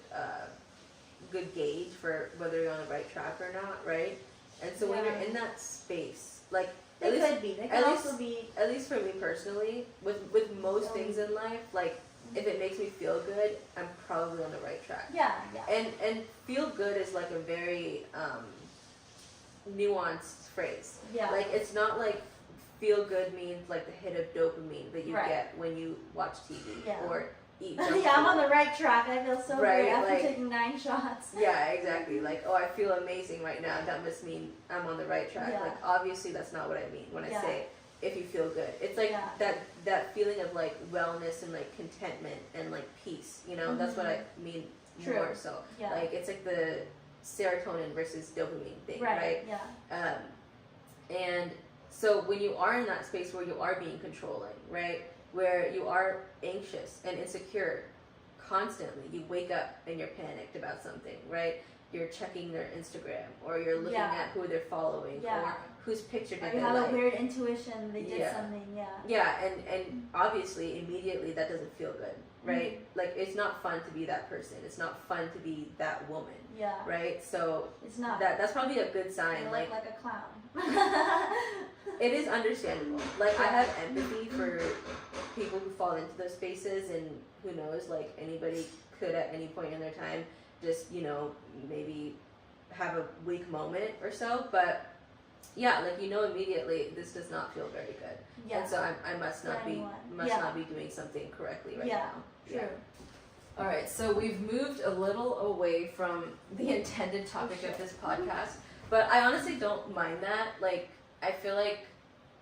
gauge for whether you're on the right track or not, right? And so when you're in that space, like they could also be. At least for me personally, with most things in life, like if it makes me feel good, I'm probably on the right track. Yeah. And feel good is like a very nuanced phrase. Yeah. Like it's not like feel good means like the hit of dopamine that you get when you watch TV or eat junk food. I'm on the right track. I feel so great after like, taking 9 shots. Yeah, exactly. Like, oh, I feel amazing right now. That must mean I'm on the right track. Yeah. Like, obviously, that's not what I mean when I say if you feel good. It's like that feeling of like wellness and like contentment and like peace. You know, that's what I mean more so. Yeah. Like, it's like the serotonin versus dopamine thing, right? Yeah. And so when you are in that space where you are being controlling, right? Where you are anxious and insecure constantly. You wake up and you're panicked about something, right? You're checking their Instagram, or you're looking at who they're following, or whose picture did they like. You have a weird intuition they did something, Yeah, and obviously, immediately, that doesn't feel good, right? Like, it's not fun to be that person. It's not fun to be that woman, right? So, it's not. That's probably a good sign. You look like a clown. It is understandable. Like, I have empathy for people who fall into those spaces, and who knows, like, anybody could at any point in their time just, you know, maybe have a weak moment or so, but yeah, like, you know, immediately this does not feel very good. And so I must not be doing something correctly right now. True. All right, so we've moved a little away from the intended topic of this podcast, but I honestly don't mind that. Like, I feel like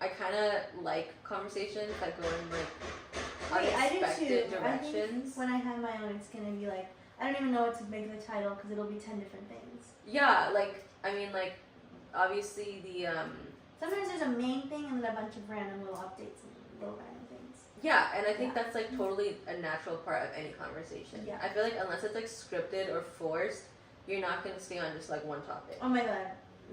I kind of like conversations that go in like unexpected directions. I think when I have my own, it's gonna be like, I don't even know what to make the title because it'll be 10 different things. Yeah, like, I mean, like, obviously the sometimes there's a main thing and then a bunch of random little updates and little random things. Yeah, and I think that's like totally a natural part of any conversation. Yeah. I feel like unless it's like scripted or forced, you're not gonna stay on just like one topic. Oh my god.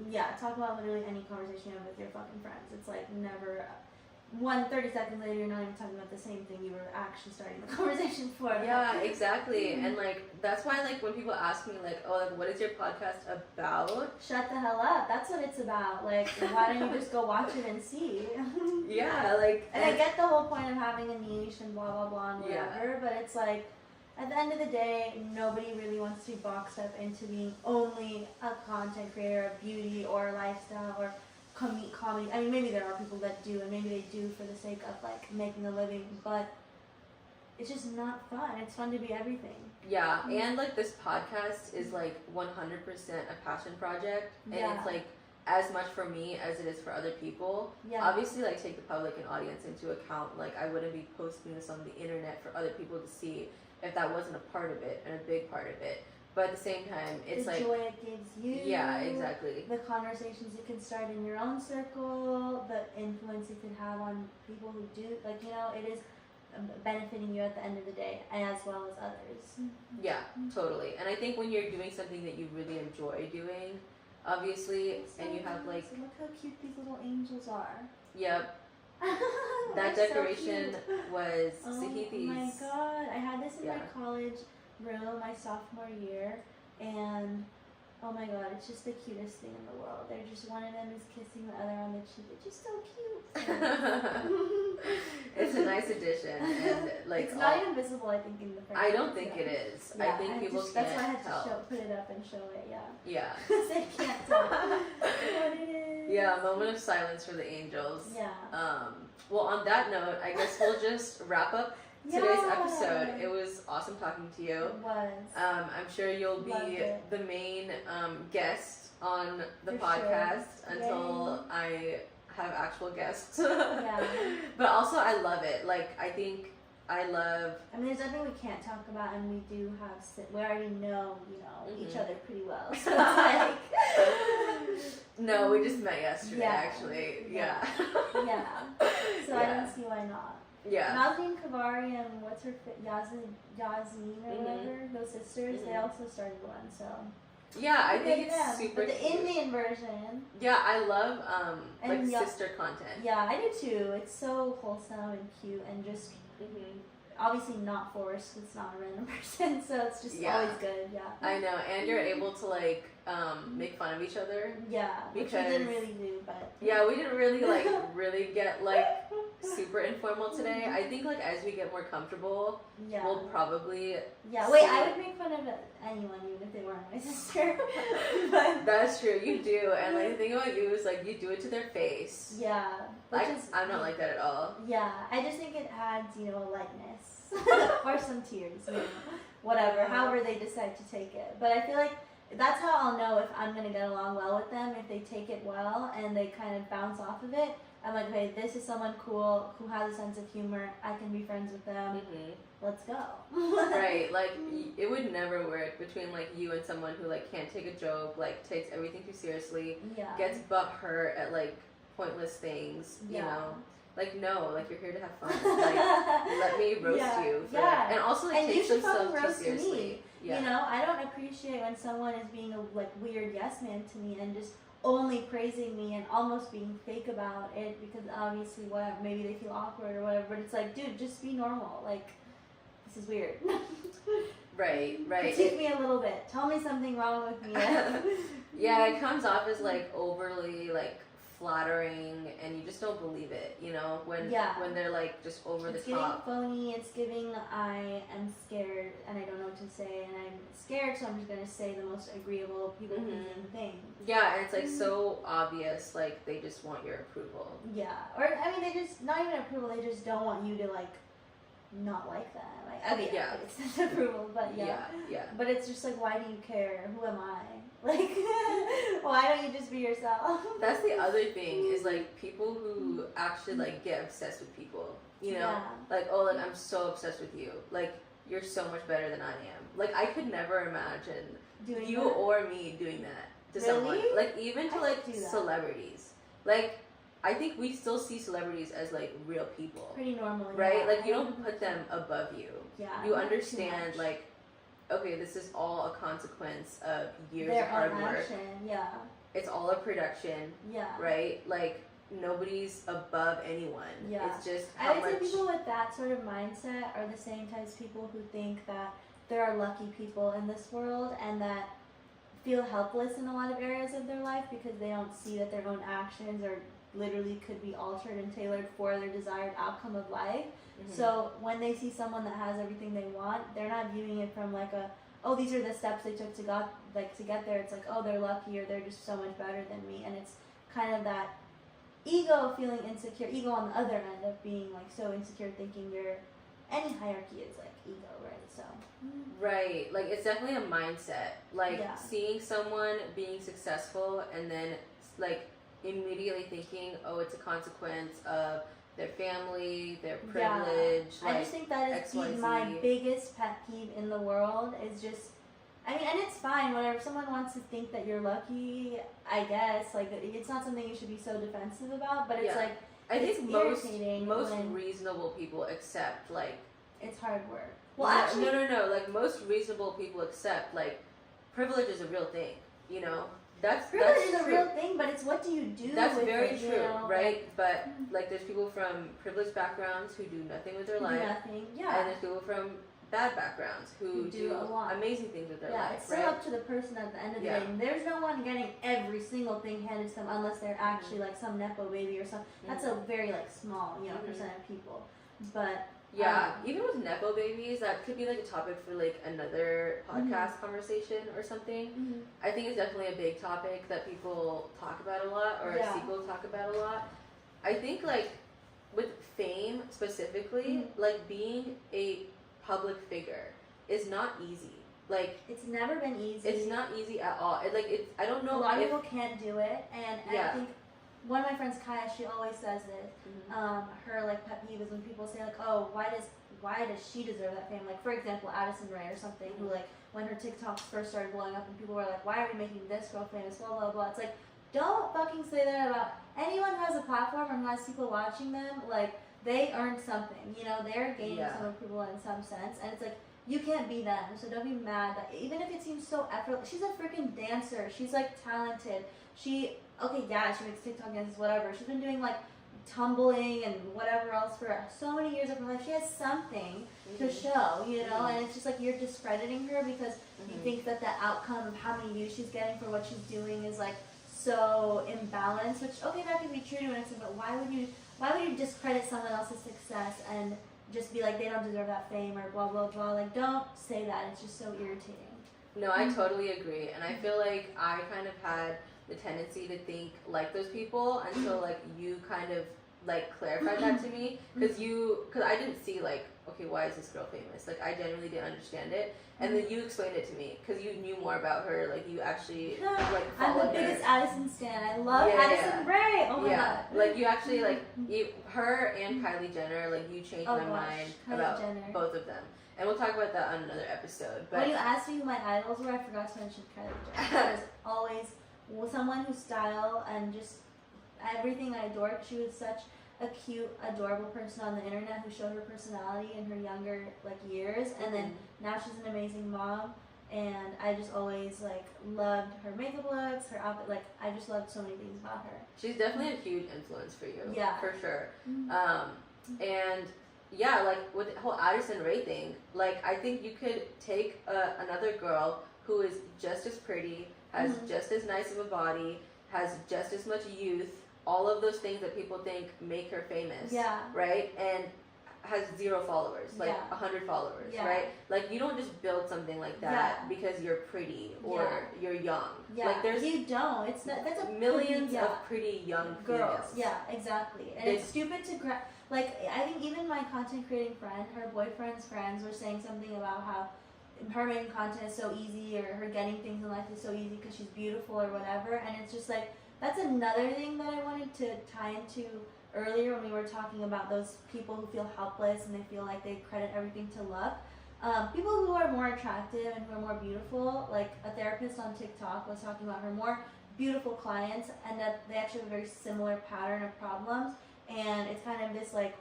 Yeah, talk about literally any conversation you have with your fucking friends. It's like never 30 seconds later, you're not even talking about the same thing you were actually starting the conversation for. Yeah, exactly. And like, that's why, like, when people ask me, like, oh, like, what is your podcast about? Shut the hell up. That's what it's about. Like, why don't you just go watch it and see? Yeah, like. And I get the whole point of having a niche and blah, blah, blah, and whatever, but it's like, at the end of the day, nobody really wants to be boxed up into being only a content creator of beauty or lifestyle or comedy. I mean, maybe there are people that do, and maybe they do for the sake of like making a living, but it's just not fun. It's fun to be everything. Yeah, and like this podcast is like 100% a passion project, and it's like as much for me as it is for other people. Yeah. Obviously, like take the public and audience into account. Like I wouldn't be posting this on the internet for other people to see if that wasn't a part of it and a big part of it. But at the same time, it's the like joy it gives you. Yeah, exactly. The conversations you can start in your own circle, the influence you can have on people who do, like, you know, it is benefiting you at the end of the day, as well as others. Yeah, totally. And I think when you're doing something that you really enjoy doing, obviously, so and you have like, look how cute these little angels are. Yep. That decoration was Sahiti's. Oh my god, I had this in my college room my sophomore year, and oh my god, it's just the cutest thing in the world. They're just, one of them is kissing the other on the cheek. It's just so cute. It's a nice addition, and like it's not even visible, I think, in the frame. I don't think it is. Yeah, I think people can't that's why I had tell. to put it up and show it. Yeah. Yeah. They can't tell what it is. Yeah, a moment of silence for the angels. Yeah. Well, on that note, I guess we'll just wrap up today's episode. It was awesome talking to you. It was. I'm sure you'll be the main guest on the podcast until I have actual guests. Yeah. But also, I love it. Like, I mean, there's nothing we can't talk about, and we do have, we already know, each other pretty well. So it's like. No, we just met yesterday, actually. Yeah. Yeah. So I don't see why not. Yeah. Nazneen Kavari and what's her Yasmin or whatever, those sisters, they also started one, so. Yeah, I think it's super But the cute. Indian version. Yeah, I love like sister content. Yeah, I do too. It's so wholesome and cute and just obviously not forced. It's not a random person, so it's just always good. Yeah. I know, and you're able to like make fun of each other. Yeah, because which we didn't really do, but yeah, we didn't really really get like super informal today. I think like as we get more comfortable, we'll probably I would make fun of anyone even if they weren't my sister. But that's true, you do, and like the thing about you is like you do it to their face. Yeah, I'm not like that at all. Yeah, I just think it adds a lightness or some tears, whatever, however they decide to take it. But I feel like that's how I'll know if I'm gonna get along well with them, if they take it well and they kind of bounce off of it. I'm like, okay, this is someone cool who has a sense of humor. I can be friends with them. Let's go. Right, like it would never work between like you and someone who like can't take a joke, like takes everything too seriously, gets butthurt at like pointless things, you know. Like no, like you're here to have fun. Like let me roast you for that. And also like takes themselves too seriously. Me. I don't appreciate when someone is being a weird yes man to me and just only praising me and almost being fake about it because obviously whatever, maybe they feel awkward or whatever, but it's like, dude, just be normal. Like, this is weird. Right. Critique me a little bit. Tell me something wrong with me. Yeah, it comes off as like overly like flattering and you just don't believe it, when they're like just over the top. It's giving phony, it's giving I am scared and I don't know what to say and I'm scared so I'm just going to say the most agreeable people pleasing thing. Yeah, and it's like so obvious, like they just want your approval. Yeah, or I mean they just, not even approval, they just don't want you to like not like that. Like, okay, it's approval, but yeah. But it's just like, why do you care? Who am I? Like, why don't you just be yourself? That's the other thing is like people who actually like get obsessed with people, like, oh, like I'm so obsessed with you, like you're so much better than I am. Like I could never imagine doing you that? Or me doing that to Really? someone, like even to like celebrities. Like I think we still see celebrities as like real people, pretty normal, right? Like you don't put them above you. Yeah, you understand like, okay, this is all a consequence of years their of hard own work. action. Yeah, it's all a production. Yeah, right. Like nobody's above anyone. Yeah, it's just I would say people with that sort of mindset are the same types of people who think that there are lucky people in this world and that feel helpless in a lot of areas of their life because they don't see that their own actions or literally could be altered and tailored for their desired outcome of life. So when they see someone that has everything they want, they're not viewing it from like a, oh, these are the steps they took to get there. It's like, oh, they're lucky, or they're just so much better than me. And it's kind of that ego feeling insecure, ego on the other end of being like so insecure, thinking you're, any hierarchy is like ego, right? So right, like it's definitely a mindset, like seeing someone being successful and then like immediately thinking, oh, it's a consequence of their family, their privilege. Like, I just think that is my biggest pet peeve in the world is just, I mean, and it's fine, whatever. If someone wants to think that you're lucky, I guess, like, it's not something you should be so defensive about, but it's like, I think most reasonable people accept, like, it's hard work. Well, actually, no. Like, most reasonable people accept, like, privilege is a real thing, you know? Privilege is a real thing, but it's what do you do That's with very it, true, you know? right? But, like, there's people from privileged backgrounds who do nothing with their life. Nothing, And there's people from bad backgrounds who do a lot. amazing things with their life, it's still up to the person at the end of the day. And there's no one getting every single thing handed to them unless they're actually, like, some nepo baby or something. That's a very, like, small, you know, percent of people. But... even with nepo babies, that could be like a topic for like another podcast conversation or something. I think it's definitely a big topic that people talk about a lot, or people talk about a lot. I think like with fame specifically, like being a public figure is not easy. Like it's never been easy. It's not easy at all. I don't know. A lot of people can't do it, and I think. One of my friends, Kaya, she always says this. Her like pet peeve is when people say like, "Oh, why does she deserve that fame?" Like for example, Addison Rae or something, who like when her TikToks first started blowing up and people were like, "Why are we making this girl famous?" Blah blah blah. It's like, don't fucking say that about anyone who has a platform and who has people watching them. Like they earned something, you know, they're gaining some approval in some sense, and it's like you can't be them. So don't be mad that even if it seems so effortless. She's a freaking dancer. She's like talented. She makes TikTok dances, whatever. She's been doing like tumbling and whatever else for so many years of her life. She has something to show, you know, and it's just like you're discrediting her because you think that the outcome of how many views she's getting for what she's doing is like so imbalanced, which that could be true to an extent, but why would you discredit someone else's success and just be like they don't deserve that fame or blah blah blah? Like don't say that. It's just so irritating. No, I totally agree, and I feel like I kind of had the tendency to think like those people until like you kind of like clarified that to me because I didn't see like, okay, why is this girl famous? Like I genuinely didn't understand it, and then you explained it to me because you knew more about her. Like you actually like followed I'm the biggest Addison stan. I love Addison Rae. Oh my god. Like you actually like her and Kylie Jenner. Like you changed my mind about both of them. And we'll talk about that on another episode. But when you asked me who my idols were, I forgot to mention Kylie Jenner. She was always someone whose style and just everything I adored. She was such a cute, adorable person on the internet who showed her personality in her younger like years, and then now she's an amazing mom. And I just always like loved her makeup looks, her outfit. Like I just loved so many things about her. She's definitely a huge influence for you. Yeah, for sure. And yeah, like with the whole Addison Rae thing, like I think you could take another girl who is just as pretty, has just as nice of a body, has just as much youth, all of those things that people think make her famous, right? And has 0 followers, like 100 followers, right? Like you don't just build something like that because you're pretty or you're young. Like there's you don't. It's not, that's a millions of pretty young girls. females. Yeah, exactly. And it's stupid to like I think even my content creating friend, her boyfriend's friends were saying something about how her making content is so easy, or her getting things in life is so easy because she's beautiful or whatever. And it's just like that's another thing that I wanted to tie into earlier when we were talking about those people who feel helpless and they feel like they credit everything to luck. People who are more attractive and who are more beautiful, like a therapist on TikTok was talking about her more beautiful clients and that they actually have a very similar pattern of problems. And it's kind of this like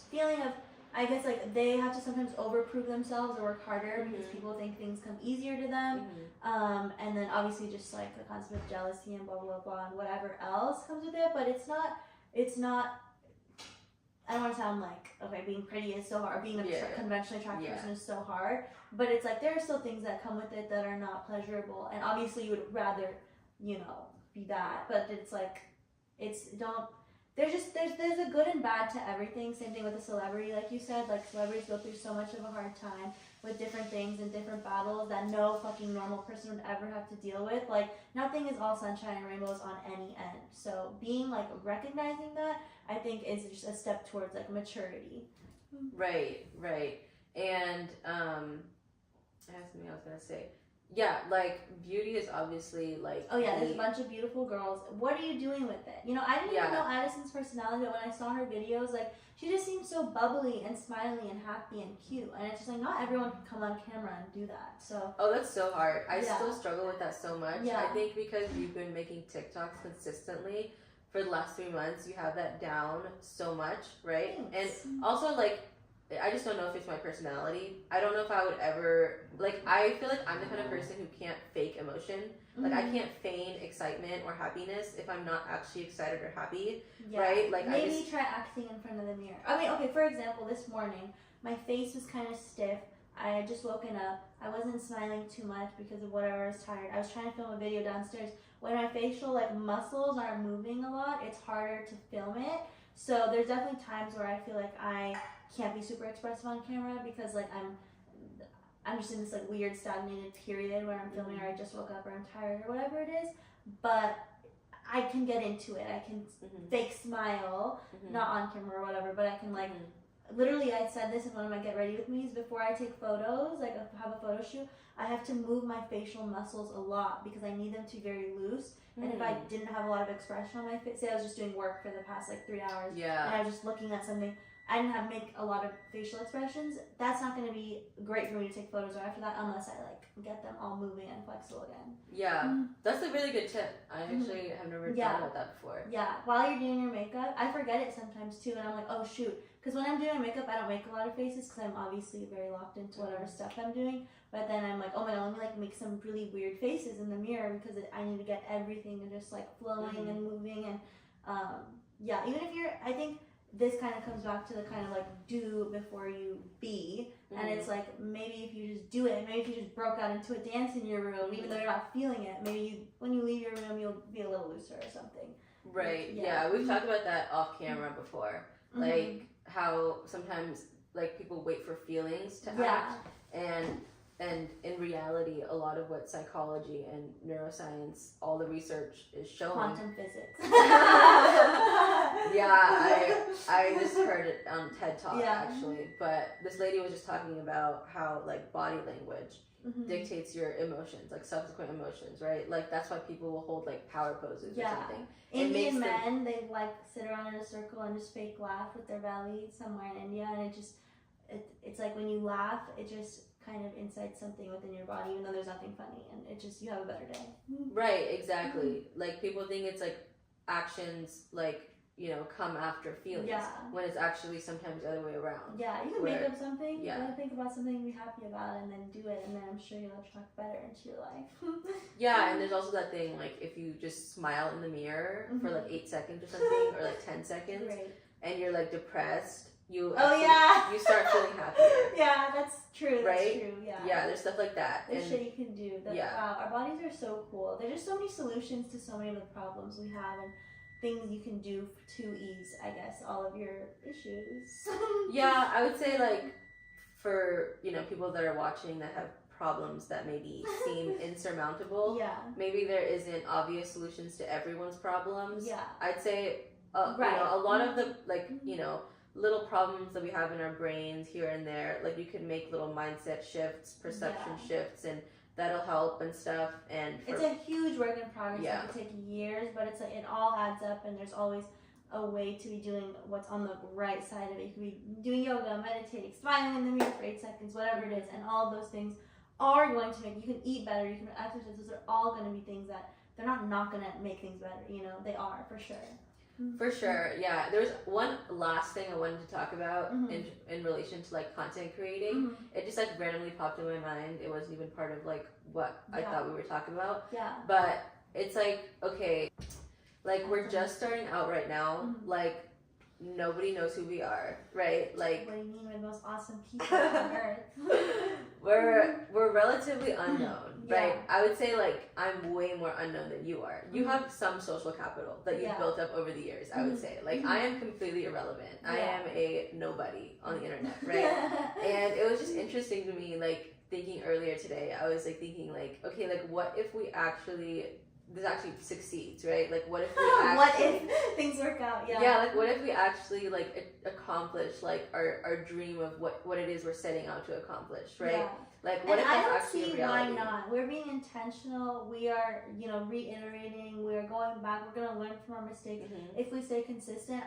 feeling of, I guess like they have to sometimes overprove themselves or work harder because people think things come easier to them. And then obviously just like the concept of jealousy and blah, blah, blah, and whatever else comes with it. But it's not, I don't want to sound like, okay, being pretty is so hard, being a conventionally attractive person is so hard. But it's like there are still things that come with it that are not pleasurable. And obviously you would rather, you know, be that. But it's like, it's don't. There's a good and bad to everything. Same thing with a celebrity, like you said. Like celebrities go through so much of a hard time with different things and different battles that no fucking normal person would ever have to deal with. Like nothing is all sunshine and rainbows on any end. So being like recognizing that, I think is just a step towards like maturity. Right. And I had something I was gonna say. Yeah, like beauty is obviously like. Oh yeah, there's a bunch of beautiful girls. What are you doing with it? You know, I didn't even know Addison's personality, but when I saw her videos, like she just seems so bubbly and smiley and happy and cute. And it's just like not everyone can come on camera and do that. So. Oh, that's so hard. I still struggle with that so much. Yeah. I think because you've been making TikToks consistently for the last 3 months, you have that down so much, right? Thanks. And also like. I just don't know if it's my personality. I don't know if I would ever, like, I feel like I'm the kind of person who can't fake emotion. Like, I can't feign excitement or happiness if I'm not actually excited or happy, right? Like, maybe try acting in front of the mirror. I mean, okay, for example, this morning, my face was kind of stiff. I had just woken up. I wasn't smiling too much because of whatever, I was tired. I was trying to film a video downstairs. When my facial, like, muscles aren't moving a lot, it's harder to film it. So there's definitely times where I feel like I can't be super expressive on camera because like I'm just in this like weird stagnated period where I'm filming or I just woke up or I'm tired or whatever it is, but I can get into it. I can fake smile, not on camera or whatever, but I can like literally, I said this in one of my get ready with me's, before I take photos, like have a photo shoot, I have to move my facial muscles a lot because I need them to be very loose. And if I didn't have a lot of expression on my face, say I was just doing work for the past like 3 hours, and I was just looking at something, I didn't have make a lot of facial expressions, that's not going to be great for me to take photos right after that unless I like get them all moving and flexible again. Yeah, that's a really good tip. I actually have never thought about that before. Yeah, while you're doing your makeup, I forget it sometimes too, and I'm like, oh shoot. Because when I'm doing my makeup, I don't make a lot of faces because I'm obviously very locked into whatever stuff I'm doing. But then I'm like, oh my god, let me like make some really weird faces in the mirror because I need to get everything and just like flowing and moving. And yeah, even if you're, I think this kind of comes back to the kind of like do before you be. And it's like, maybe if you just do it, maybe if you just broke out into a dance in your room, even though you're not feeling it, maybe when you leave your room, you'll be a little looser or something. Right, yeah, we've talked about that off camera before. Like how sometimes like people wait for feelings to act, and in reality a lot of what psychology and neuroscience, all the research is showing, quantum physics. I just heard it on TED Talk actually, but this lady was just talking about how like body language dictates your emotions, like subsequent emotions, right? Like that's why people will hold like power poses or something. Indian men, they like sit around in a circle and just fake laugh with their belly somewhere in India, and it's like when you laugh, it just kind of incites something within your body, even though there's nothing funny, and it just, you have a better day. Right, exactly. Like people think it's like actions like, you know, come after feelings, when it's actually sometimes the other way around. Yeah, you can make up something, you gotta think about something to be happy about and then do it, and then I'm sure you'll attract better into your life. Yeah, and there's also that thing, like if you just smile in the mirror for like 8 seconds or something, or like 10 seconds, and you're like depressed, you start feeling happier. Yeah, that's true. That's true. Yeah, there's stuff like that. There's shit you can do. Wow, our bodies are so cool. There's just so many solutions to so many of the problems we have, and things you can do to ease, I guess, all of your issues. Yeah, I would say like for, you know, people that are watching that have problems that maybe seem insurmountable, maybe there isn't obvious solutions to everyone's problems. I'd say you know, a lot of the like, you know, little problems that we have in our brains here and there, like you can make little mindset shifts, perception shifts, and that'll help and stuff. And it's a huge work in progress. It could take years, but it's like it all adds up, and there's always a way to be doing what's on the right side of it. You could be doing yoga, meditating, smiling in the mirror for 8 seconds, whatever it is, and all of those things are going to make you can eat better, you can exercise. Those are all going to be things that they're not going to make things better. You know, they are for sure. For sure, yeah. There's one last thing I wanted to talk about in relation to like content creating. It just like randomly popped in my mind. It wasn't even part of like what I thought we were talking about. But it's like, okay, like we're just starting out right now. Like nobody knows who we are, right? Like, what do you mean, we're the most awesome people on earth? we're relatively unknown, Yeah. right? I would say like I'm way more unknown than you are. You have some social capital that you've Yeah. built up over the years, I would say. Like I am completely irrelevant. I am a nobody on the internet, right? And it was just interesting to me, like thinking earlier today, I was like thinking like, okay, like what if we actually this actually succeeds, right? Like what if we actually, what if things work out? yeah, like what if we actually like accomplish like our dream of what it is we're setting out to accomplish, right? Yeah. Like what and if I that's don't actually see a reality? why not. We're being intentional. We are, reiterating. We're going back. We're gonna learn from our mistakes if we stay consistent.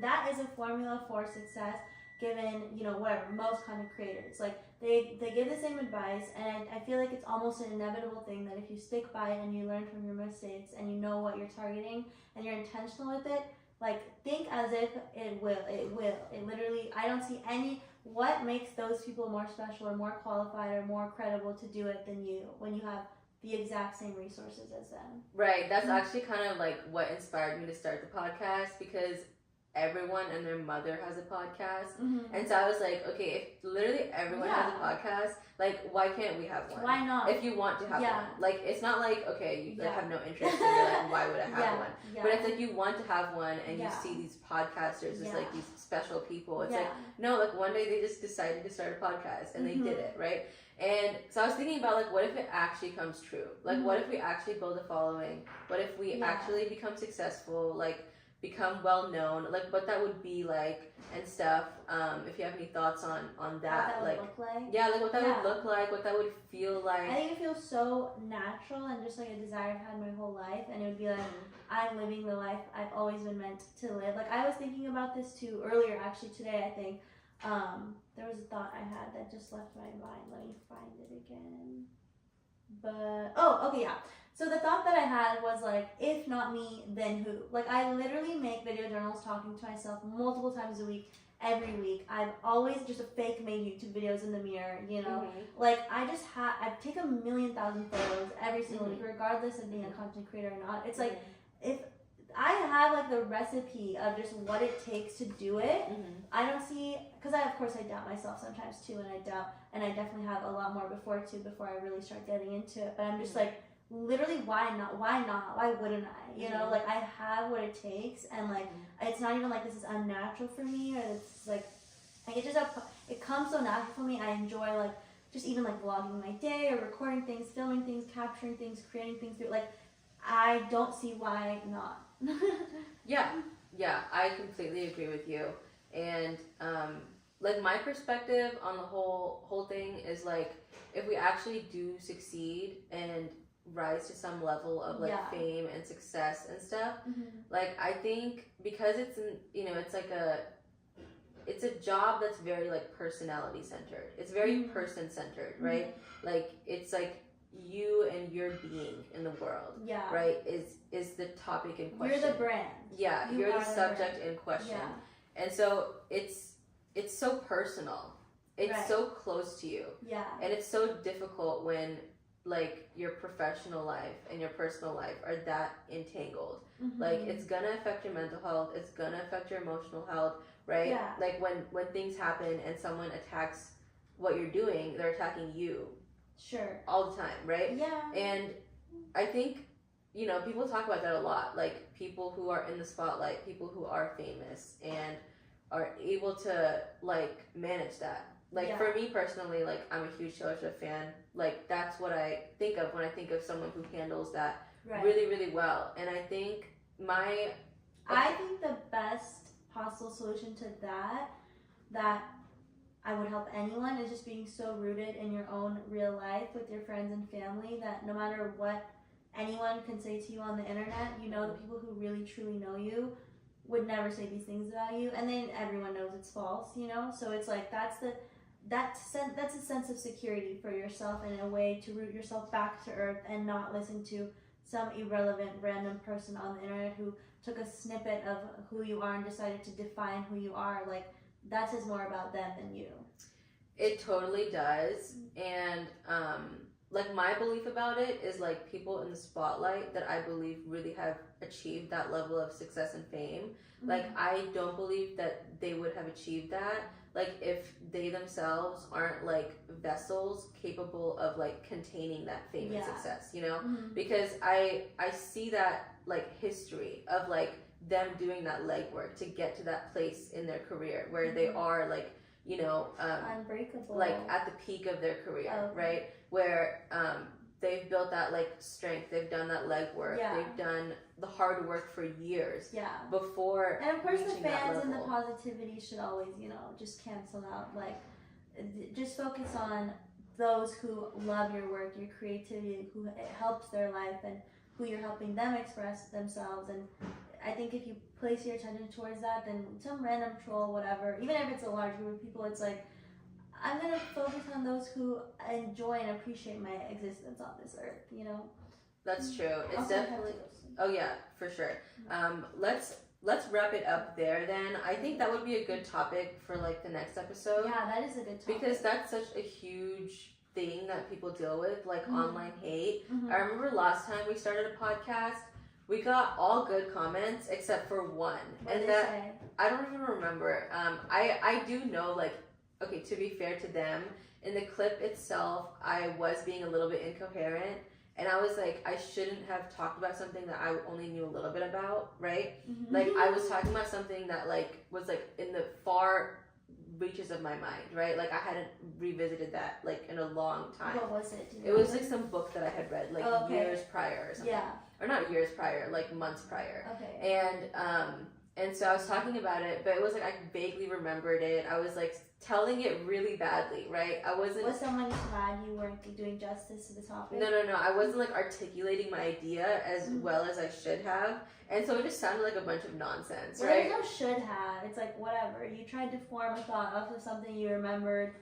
That is a formula for success. Given whatever most content creators, like they give the same advice, and I feel like it's almost an inevitable thing that if you stick by it and you learn from your mistakes and you know what you're targeting and you're intentional with it, like think as if it will. It literally. I don't see what makes those people more special or more qualified or more credible to do it than you when you have the exact same resources as them. Right. That's actually kind of like what inspired me to start the podcast, because everyone and their mother has a podcast, and so I was like, okay, if literally everyone has a podcast, like why can't we have one? Why not? If you want to have one, like it's not like okay, you like, have no interest, and you're like, why would I have one? But it's like you want to have one, and you see these podcasters as like these special people. It's like no, like one day they just decided to start a podcast and they did it, right? And so I was thinking about like what if it actually comes true? Like what if we actually build a following? What if we actually become successful? Like become well known, like what that would be like and stuff. If you have any thoughts on that, what like would look like. Yeah, like what that would look like, what that would feel like. I think it feels so natural and just like a desire I've had my whole life, and it would be like I'm living the life I've always been meant to live. Like I was thinking about this too earlier, actually today. I think there was a thought I had that just left my mind. Let me find it again. But so the thought that I had was like, if not me, then who? Like I literally make video journals talking to myself multiple times a week, every week. I've always just a fake made YouTube videos in the mirror, Like I take 1,000,000 photos every single week, regardless of being a content creator or not. It's like if I have like the recipe of just what it takes to do it. I don't see, because of course I doubt myself sometimes too, and I definitely have a lot more before I really start getting into it. But I'm just like, literally, why not? Why wouldn't I? Like I have what it takes, and like it's not even like this is unnatural for me, or it's like it comes so natural for me. I enjoy like just even like vlogging my day or recording things, filming things, capturing things, creating things. Like I don't see why not. Yeah, I completely agree with you. And like my perspective on the whole thing is like, if we actually do succeed and rise to some level of like fame and success and stuff, like I think because it's it's a job that's very like personality centered. It's very person centered, right? Like it's like you and your being in the world, right, is the topic in question. You're the brand. Yeah, you're the subject in question. And so it's so personal. It's so close to you. Yeah. And it's so difficult when like your professional life and your personal life are that entangled. Like it's gonna affect your mental health, it's gonna affect your emotional health, right? Yeah. Like when things happen and someone attacks what you're doing, they're attacking you. Sure. All the time, right? Yeah. And I think, people talk about that a lot. Like people who are in the spotlight, people who are famous and are able to like manage that. Like for me personally, like I'm a huge Taylor Swift fan. Like that's what I think of when I think of someone who handles that really, really well. And I think I think the best possible solution to that I would help anyone is just being so rooted in your own real life with your friends and family that no matter what anyone can say to you on the internet, the people who really truly know you would never say these things about you, and then everyone knows it's false, So it's like that's a sense of security for yourself and a way to root yourself back to earth and not listen to some irrelevant random person on the internet who took a snippet of who you are and decided to define who you are. Like that says more about them than you. It totally does. And like my belief about it is like people in the spotlight that I believe really have achieved that level of success and fame. Like I don't believe that they would have achieved that like if they themselves aren't like vessels capable of like containing that fame and success, you know? Because I see that like history of like them doing that legwork to get to that place in their career where they are like, you know, unbreakable, like at the peak of their career, right? Where they've built that like strength, they've done that legwork, they've done the hard work for years before. And of course, the fans and the positivity should always, you know, just cancel out. Like, just focus on those who love your work, your creativity, who it helps their life, and who you're helping them express themselves. And I think if you place your attention towards that, then some random troll, whatever, even if it's a large group of people, it's like, I'm going to focus on those who enjoy and appreciate my existence on this earth, you know? That's true. It's definitely... Oh, yeah, for sure. Let's wrap it up there then. I think that would be a good topic for like the next episode. Yeah, that is a good topic. Because that's such a huge thing that people deal with, like online hate. I remember last time we started a podcast, we got all good comments except for one. What and did that they say? I don't even remember. I do know, like, okay, to be fair to them, in the clip itself, I was being a little bit incoherent. And I was like, I shouldn't have talked about something that I only knew a little bit about, right? Like, I was talking about something that, like, was, like, in the far reaches of my mind, right? Like, I hadn't revisited that, like, in a long time. What was it? It was, like, some book that I had read, like, years prior or something. Yeah. Or not years prior, like, months prior. Okay. And so I was talking about it, but it was, like, I vaguely remembered it. I was, like, telling it really badly, right? I wasn't... Was someone mad you weren't doing justice to the topic? No. I wasn't, like, articulating my idea as well as I should have. And so it just sounded like a bunch of nonsense, right? There's no should have. It's like, whatever. You tried to form a thought off of something you remembered.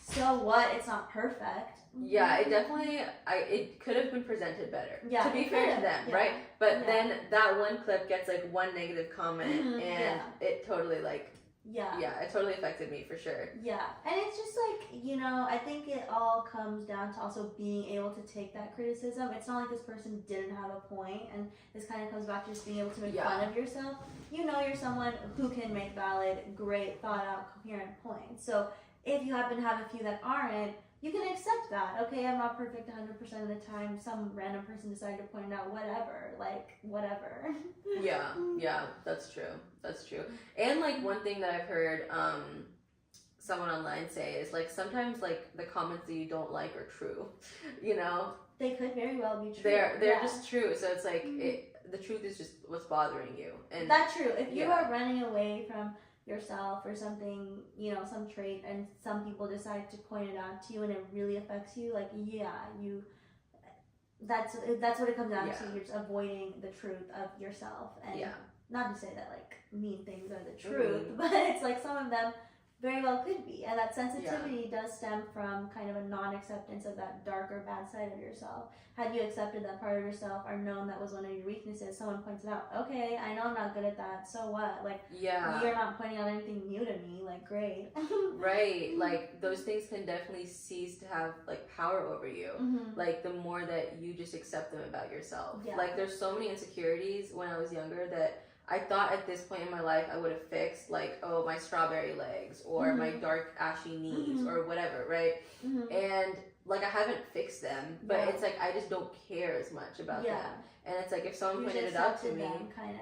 So what? It's not perfect. Yeah, it definitely... it could have been presented better. Yeah, to be fair to them, right? But then that one clip gets, like, one negative comment, and it totally, like... Yeah, it totally affected me for sure. Yeah, and it's just like, you know, I think it all comes down to also being able to take that criticism. It's not like this person didn't have a point, and this kind of comes back to just being able to make fun of yourself. You know, you're someone who can make valid, great, thought out, coherent points. So if you happen to have a few that aren't, you can accept that. Okay, I'm not perfect 100% of the time. Some random person decided to point it out, whatever. Like, whatever. Yeah, that's true. That's true. And, like, one thing that I've heard someone online say is, like, sometimes, like, the comments that you don't like are true, you know? They could very well be true. They're just true. So it's, like, the truth is just what's bothering you. And that's true. If you are running away from yourself or something, you know, some trait, and some people decide to point it out to you and it really affects you, like, that's what it comes down to. You're just avoiding the truth of yourself. And not to say that, like, mean things are the truth, but it's like some of them very well could be. And that sensitivity does stem from kind of a non-acceptance of that darker, bad side of yourself. Had you accepted that part of yourself or known that was one of your weaknesses, someone points it out, okay, I know I'm not good at that, so what? Like, you're not pointing out anything new to me, like, great. Right, like, those things can definitely cease to have, like, power over you. Like, the more that you just accept them about yourself. Like, there's so many insecurities when I was younger that I thought at this point in my life I would have fixed, like, oh, my strawberry legs or my dark ashy knees or whatever, right? And, like, I haven't fixed them, but it's like I just don't care as much about them. And it's like if someone pointed it out to me,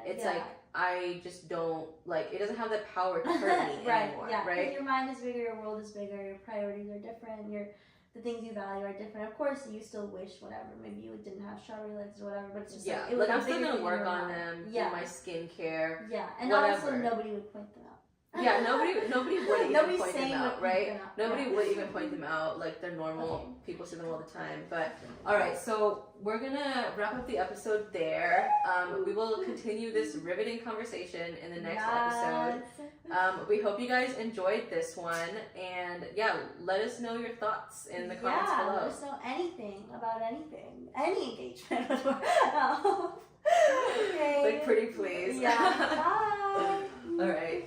it's like I just don't, like, it doesn't have the power to hurt me anymore, right? Your mind is bigger, your world is bigger, your priorities are different, the things you value are different. Of course, you still wish whatever. Maybe you didn't have strawberry legs or whatever, but it's just like, it like, I'm still gonna work on them, do my skincare. And whatever. Also nobody would point them out. Nobody would even point them out, right? Nobody would even point point them out. Like, they're normal. People see them all the time. But alright, so we're gonna wrap up the episode there. We will continue this riveting conversation in the next episode. We hope you guys enjoyed this one, and let us know your thoughts in the comments below. Let us know anything about anything, any engagement. Okay. Like, pretty please. Bye. All right.